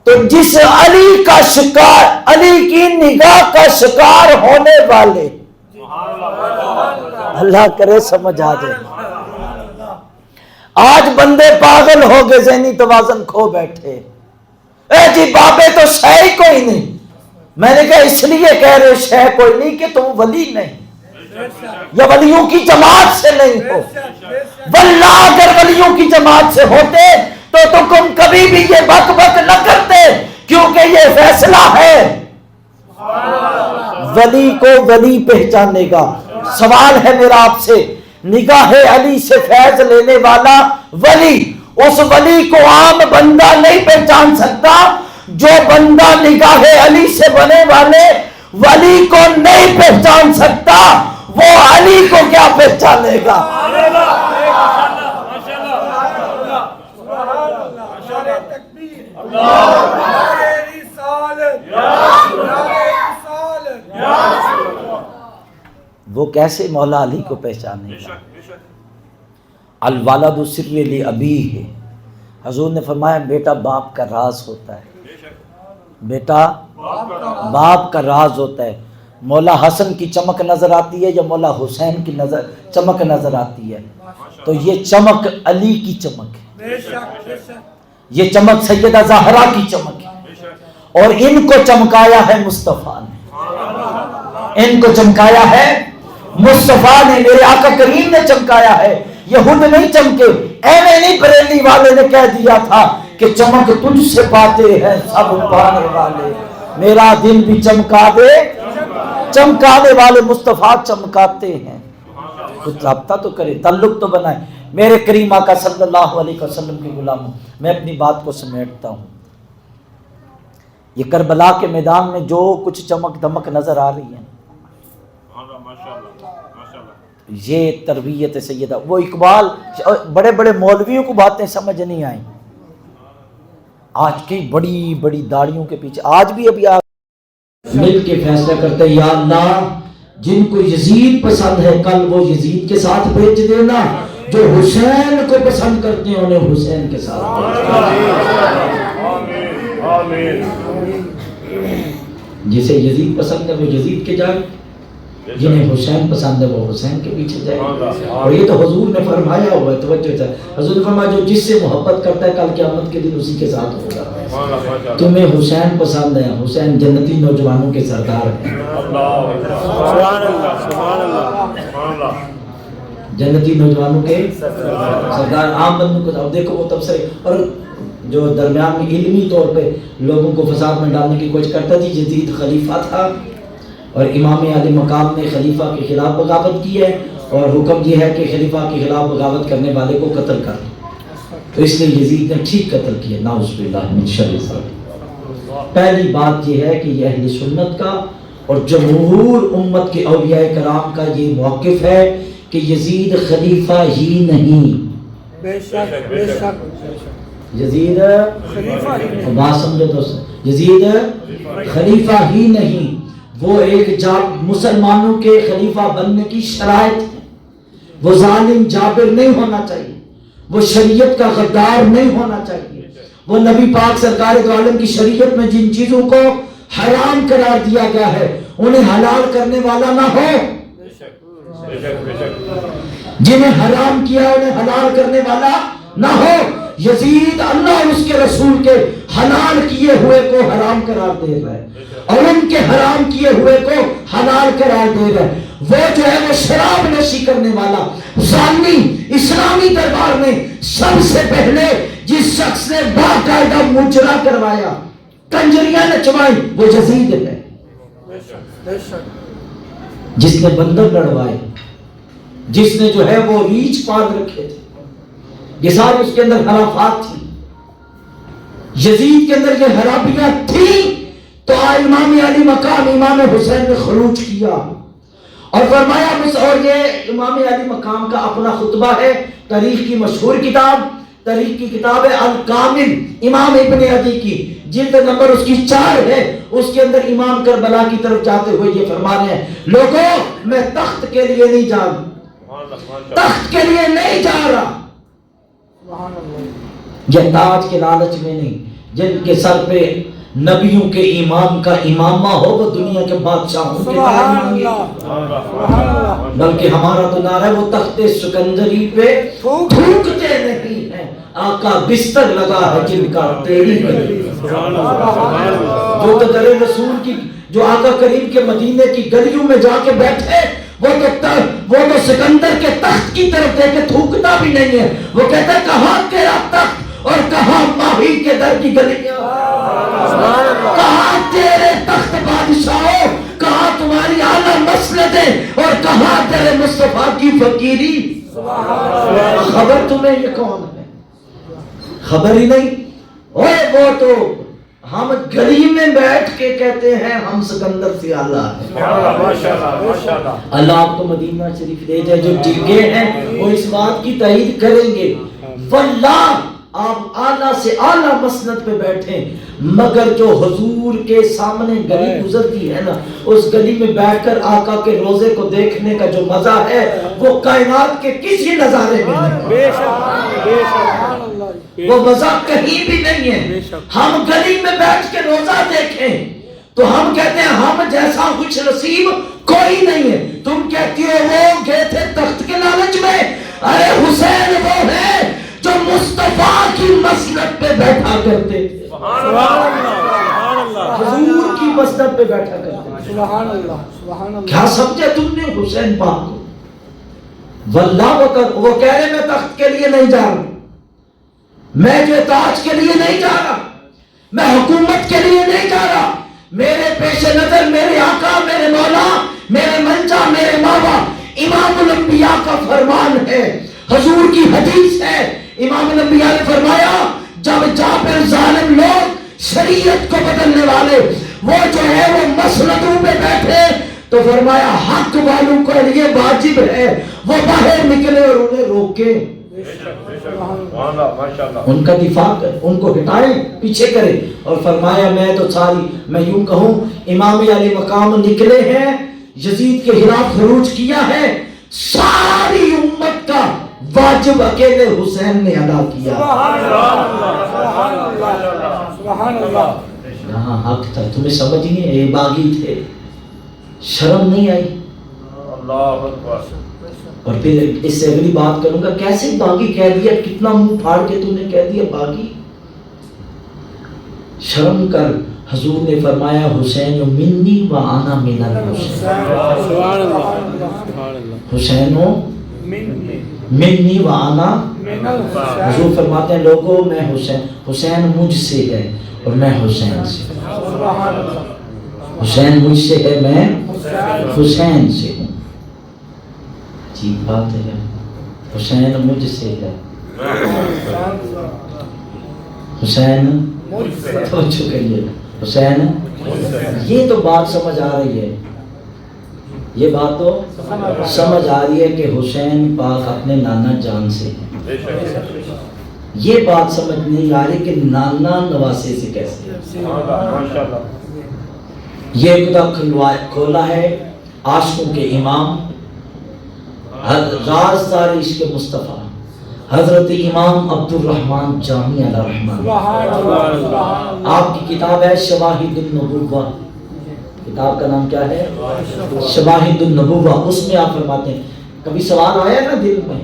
[SPEAKER 1] تو جس علی کا شکار، علی کی نگاہ کا شکار ہونے والے، اللہ کرے سمجھ آ جائے۔ آج بندے پاگل ہو گئے، ذہنی توازن کھو بیٹھے، اے جی بابے تو شے کوئی نہیں۔ میں نے کہا اس لیے کہہ رہے شے کوئی نہیں کہ تم ولی نہیں یا ولیوں کی جماعت سے نہیں ہو، واللہ اگر ولیوں کی جماعت سے ہوتے تو تم کبھی بھی یہ بک بک نہ کرتے، کیونکہ یہ فیصلہ ہے ولی کو ولی پہچانے گا۔ سوال ہے میرا آپ سے، نگاہ علی سے فیض لینے والا ولی، اس ولی کو عام بندہ نہیں پہچان سکتا، جو بندہ نگاہ علی سے بنے والے ولی کو نہیں پہچان سکتا وہ علی کو کیا پہچانے گا؟ وہ کیسے مولا علی کو پہچانے گا؟ الوالد سر لابیہ، حضور نے فرمایا بیٹا باپ کا راز ہوتا ہے، بیٹا باپ کا راز ہوتا ہے۔ مولا حسن کی چمک نظر آتی ہے یا مولا حسین کی چمک نظر آتی ہے؟ تو یہ چمک علی کی چمک ہے، یہ چمک سیدہ زہرا کی چمک ہے، اور ان کو چمکایا ہے مصطفیٰ نے، ان کو چمکایا ہے مصطفیٰ نے، میرے آقا کریم نے چمکایا ہے، یہود نہیں چمکے، ایویں نہیں بریلی والے نے کہہ دیا تھا کہ چمک تجھ سے پاتے ہیں سب پانے والے، میرا دل بھی چمکا دے، چمکانے والے مصطفیٰ چمکاتے ہیں۔ کچھ رابطہ تو کرے، تعلق تو بنائے۔ میرے کریم آقا صلی اللہ علیہ وسلم کے غلاموں، میں اپنی بات کو سمیٹتا ہوں۔ یہ کربلا کے میدان میں جو کچھ چمک دمک نظر آ رہی ہے، یہ تربیت سیدہ، وہ اقبال بڑے بڑے مولویوں کو باتیں سمجھ نہیں آئیں، آج کی بڑی بڑی داڑیوں کے پیچھے آج بھی ابھی مل کے فیصلہ کرتے ہیں، یا اللہ جن کو یزید پسند ہے کل وہ یزید کے ساتھ بھیج دینا، جو حسین کو پسند کرتے ہیں انہیں حسین کے ساتھ جسے یزید پسند ہے وہ یزید کے جائے، جنہیں حسین پسند ہے وہ حسین کے پیچھے جائے۔ اور یہ تو حضور نے فرمایا ہوا ہے، توجہ ہے، حضور نے فرمایا جو جس سے محبت کرتا ہے کل قیامت کے دن اسی کے ساتھ ہوگا۔ تمہیں حسین پسند ہے، حسین جنتی نوجوانوں کے سردار ہیں، جنتی نوجوانوں کے سردار، عام بندوں کو اب دیکھو وہ تبصرے اور جو درمیان میں علمی طور پہ لوگوں کو فساد میں ڈالنے کی کوشش کرتا تھی۔ یزید خلیفہ تھا اور امام علی مقام نے خلیفہ کے خلاف بغاوت کی ہے، اور حکم یہ ہے کہ خلیفہ کے خلاف بغاوت کرنے والے کو قتل کر، تو اس لیے یزید نے ٹھیک قتل کیا، نعوذ باللہ من شر ذالک۔ پہلی بات یہ ہے کہ یہ اہل سنت کا اور جمہور امت کے اولیاء کرام کا یہ موقف ہے کہ یزید خلیفہ ہی نہیں،
[SPEAKER 2] بے شک بے شک
[SPEAKER 1] یزید خلیفہ، بات سمجھو دوست، یزید خلیفہ ہی نہیں، وہ ایک مسلمانوں کے خلیفہ بننے کی شرائط ہے، وہ ظالم جابر نہیں ہونا چاہیے، وہ شریعت کا غدار نہیں ہونا چاہیے، وہ نبی پاک سرکار دو عالم کی شریعت میں جن چیزوں کو حرام قرار دیا گیا ہے انہیں حلال کرنے والا نہ ہو، جنہیں حرام کیا انہیں حلال کرنے والا نہ ہو۔ یزید اللہ اور اس کے رسول کے حلال کیے ہوئے کو حرام قرار دے رہا ہے اور ان کے حرام کیے ہوئے کو حلال قرار دے رہا ہے. وہ جو ہے وہ شراب نوشی کرنے والا زانی اسلامی دربار میں سب سے پہلے جس شخص نے باقاعدہ مجرا کروایا، کنجریاں نچوائی، وہ یزید ہے. جس نے بندر لڑوائے، جس نے جو ہے وہ ریچھ پال رکھے تھے، یہ ساری اس کے اندر خرافات تھی. یزید کے اندر یہ خرابیاں تھیں تو امام علی مقام امام حسین نے خروج کیا اور فرمایا. اور یہ امام علی مقام کا اپنا خطبہ ہے، تاریخ کی مشہور کتاب، تاریخ کی کتاب ہے الکامل امام ابن عدی کی، جلد نمبر اس کی 4 ہے. اس کے اندر امام کربلا کی طرف جاتے ہوئے یہ فرما رہے ہیں، لوگوں میں تخت کے لیے نہیں جا رہا، تخت کے لیے نہیں جا رہا، یہ تاج کے لالچ میں نہیں. جن کے سر پہ نبیوں کے امام کا امامہ ہو وہ دنیا کے بادشاہوں کے بلکہ ہمارا تو نعرہ ہے وہ تخت سکندری پہ تھوکتے نہیں ہیں، آقا بستر لگا ہے جن کا تیری گلی. جو تو در رسول کی، جو آقا کریم کے مدینے کی گلیوں میں جا کے بیٹھے، وہ تو سکندر کے تخت کی طرف دے کے تھوکتا بھی نہیں ہے. وہ کہتا ہے کہاں تیرا تخت اور کہاں ماہی کے در کی گلیاں، کہاں تیرے تخت بادشاہوں، کہاں تمہاری اعلیٰ مسندیں اور کہاں تیرے مصطفیٰ کی فقیری. خبر تمہیں یہ کون ہے؟ خبر ہی نہیں. اوے وہ تو ہم گلی میں بیٹھ کے کہتے ہیں ہم سکندر سے اعلیٰ ہیں. اللہ آپ کو مدینہ شریف لے جائے. جو ڈگے ہیں وہ اس بات کی تائید کریں گے، واللہ آپ اعلیٰ سے اعلیٰ مسند پہ بیٹھیں، مگر جو حضور کے سامنے گلی گزرتی ہے نا، اس گلی میں بیٹھ کر آقا کے روزے کو دیکھنے کا جو مزہ ہے وہ کائنات کے کسی نظارے میں نہیں، وہ مزہ کہیں بھی نہیں ہے. ہم گلی میں بیٹھ کے روزہ دیکھیں تو ہم کہتے ہیں ہم جیسا خوش نصیب کوئی نہیں ہے. تم کہتی ہو وہ گئے تھے تخت کے لالچ میں، ارے حسین وہ ہے جو مصطفیٰ کی مسند پہ بیٹھا کرتے تھے، حضور کی مسند پہ بیٹھا کرتے تھے. کیا سمجھے تم نے حسین پاک کو؟ واللہ وہ کہہ رہے میں تخت کے لیے نہیں جا رہا، میں جو تاج کے لیے نہیں جا رہا، میں حکومت کے لیے نہیں جا رہا. میرے پیش نظر میرے آقا، میرے مولا، میرے منجا، میرے بابا امام الانبیاء کا فرمان ہے، حضور کی حدیث ہے. امام الانبیاء نے فرمایا جب جابر ظالم لوگ شریعت کو بدلنے والے وہ جو ہے وہ مسندوں پہ بیٹھے تو فرمایا حق والوں کو لیے واجب ہے وہ باہر نکلے اور انہیں روکے، ان کا دفاع کریں، ان کو ہٹائیں، پیچھے کریں. اور فرمایا میں یوں کہوں امام علی مقام نکلے ہیں، یزید کے خلاف خروج کیا ہے، ساری امت کا واجب اکیلے حسین نے ادا کیا. یہاں حق تھا، تمہیں سمجھ نہیں ہے، یہ باغی تھے، شرم نہیں آئی. اور پھر اس سے اگلی بات کروں گا، کیسے باغی کہہ دیا، کتنا منہ پھاڑ کے تم نے کہہ دیا باغی. شرم کر. حضور نے فرمایا حسین منی و انا من الحسین، حسین منی و انا. حضور فرماتے ہیں لوگوں میں حسین مجھ سے ہے اور میں حسین سے، حسین مجھ سے ہے میں حسین سے ہوں. عجیب بات ہے، حسین مجھ سے ہے، حسین توجہ کریے، حسین یہ تو بات سمجھ آ رہی ہے، یہ بات تو سمجھ آ رہی ہے کہ حسین پاک اپنے نانا جان سے ہے. یہ بات سمجھ نہیں آ رہی کہ نانا نواسے سے کیسے. یہ خدا کھولا ہے عاشقوں کے امام، رازدار عشق مصطفیٰ حضرت امام عبد الرحمن جامی علیہ رحمہ. آپ کی کتاب ہے شواہد النبوہ، کتاب کا نام کیا ہے؟ شواہد النبوہ. اس میں آپ فرماتے ہیں کبھی سوال آیا نا دل میں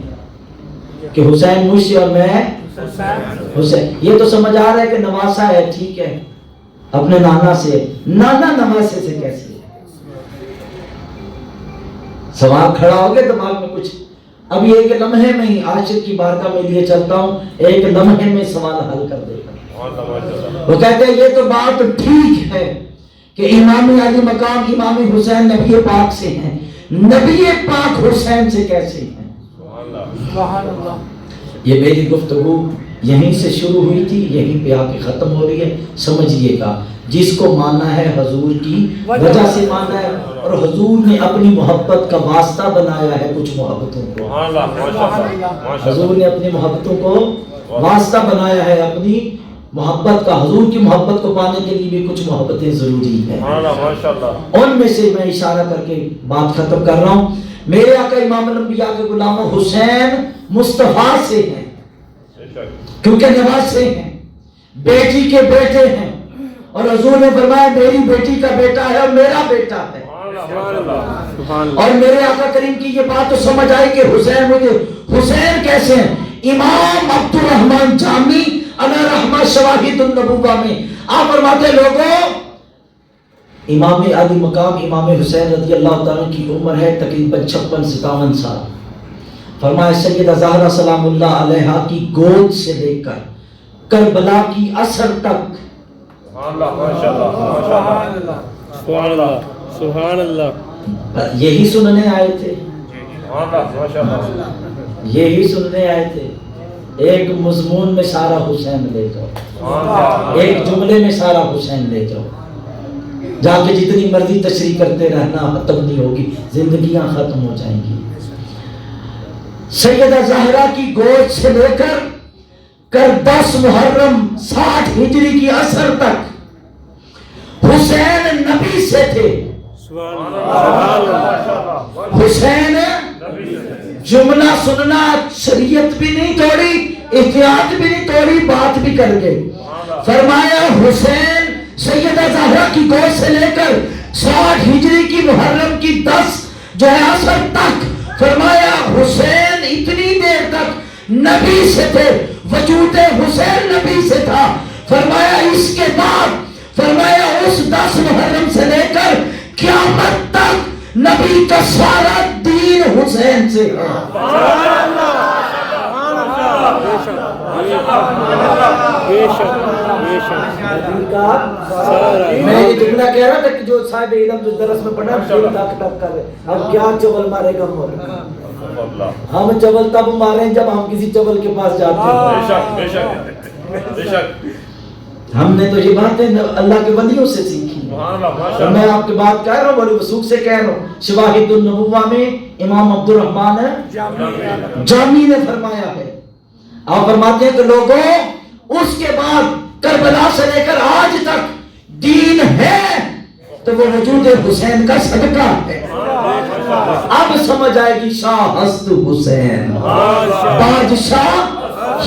[SPEAKER 1] کہ حسین مجھ سے اور میں حسین. یہ تو سمجھ آ رہا ہے کہ نواسا ہے، ٹھیک ہے، اپنے نانا سے. نانا نواسے سے کیسے؟ سوال کھڑا ہو گیا دماغ میں کچھ. اب یہ ایک لمحے میں ہی عاشق کی بارگاہ میں لیے چلتا ہوں، ایک لمحے میں سوال حل کر دے گا. وہ کہتے ہیں یہ تو بات ٹھیک ہے کہ امام علی مقام امام حسین نبی پاک سے ہیں، نبی پاک حسین سے کیسے ہیں؟
[SPEAKER 2] سبحان اللہ.
[SPEAKER 1] یہ میری گفتگو یہیں سے شروع ہوئی تھی، یہیں پہ آ کے ختم ہو رہی ہے. سمجھئے گا، جس کو مانا ہے حضور کی وجہ سے مانا ہے، اور حضور نے اپنی محبت کا واسطہ بنایا ہے کچھ محبتوں کو. حضور نے اپنی محبتوں کو واسطہ بنایا ہے، اپنی محبت کا. حضور کی محبت کو پانے کے لیے بھی کچھ محبتیں ضروری ہیں. ان میں سے میں اشارہ کر کے بات ختم کر رہا ہوں. میرے آقا امام الانبیاء کے غلام حسین مصطفیٰ سے ہیں، کیونکہ نواسے ہیں، بیٹی کے بیٹے ہیں، اور حضور نے فرمایا میری بیٹی کا بیٹا ہے اور میرا بیٹا ہے. اور میرے آقا کریم کی یہ بات تو سمجھ آئی کہ حسین مجھے حسین کیسے ہیں. امام عبد الرحمن جامی علی رحمہ شواہد النبوہ میں آپ فرماتے لوگوں، امام علی مقام امام حسین رضی اللہ تعالیٰ کی عمر ہے تقریباً 56-57 سال. فرمایا سیدہ زہرا سلام اللہ علیہا کی گود سے لے کر کربلا کی اثر تک.
[SPEAKER 2] سبحان اللہ.
[SPEAKER 1] یہی سننے آئے تھے، یہی سننے آئے تھے. ایک مضمون میں سارا حسین لے جاؤ، ایک جملے میں سارا حسین لے جاؤ، جا کے جتنی مرضی تشریح کرتے رہنا ختم نہیں ہوگی، زندگیاں ختم ہو جائیں گی. سیدہ زہرا کی گود سے لے کر 10 محرم 60 ہجری کی اثر تک حسین نبی سے تھے. حسین جملہ سننا، شریعت بھی نہیں توڑی، احتیاط بھی نہیں توڑی، بات بھی کر گئے. فرمایا حسین سیدہ زہرا کی گود سے لے کر 60 ہجری کی محرم کی 10 جو ہے اثر تک، فرمایا حسین اتنی دیر تک نبی سے تھے، وجود حسین نبی سے تھا. فرمایا اس کے بعد فرمایا اس 10 محرم سے لے کر قیامت تک نبی کا سارا دین حسین سے ہے. میں یہ جملہ کہہ رہا تھا کہ جو صاحب علم جو درس میں پڑھا دل ٹک ٹک کر رہے. اب کیا چول مارے گا ہم چول تب مارے جب ہم کسی چول کے پاس جاتے ہیں. ہم نے تو یہ باتیں اللہ کے ولیوں سے سیکھی. میں آپ کی بات کہہ رہا ہوں، بڑی وثوق سے کہہ رہا ہوں. شواہد النبوہ میں امام عبد الرحمن جامی نے فرمایا ہے. آپ فرماتے ہیں کہ لوگوں اس کے بعد کربلا سے لے کر آج تک دین ہے تو وہ وجود حسین کا صدقہ ہے. اب سمجھ آئے گی شاہ ہست حسین، بادشاہ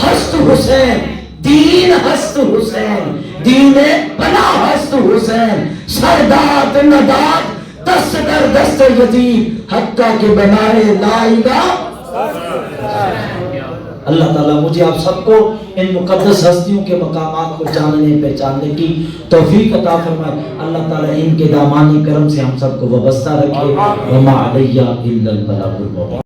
[SPEAKER 1] ہست حسین، دین ہست حسین، دین بنا ہست حسین، سرداد نداد دست در دست یتیم حقہ کے بنائے لائے گا. اللہ تعالیٰ مجھے آپ سب کو ان مقدس ہستیوں کے مقامات کو جاننے پہچاننے کی توفیق عطا فرمائے. اللہ تعالیٰ ان کے دامانی کرم سے ہم سب کو وابستہ رکھے. وما علیہ الا البلاغ المبین.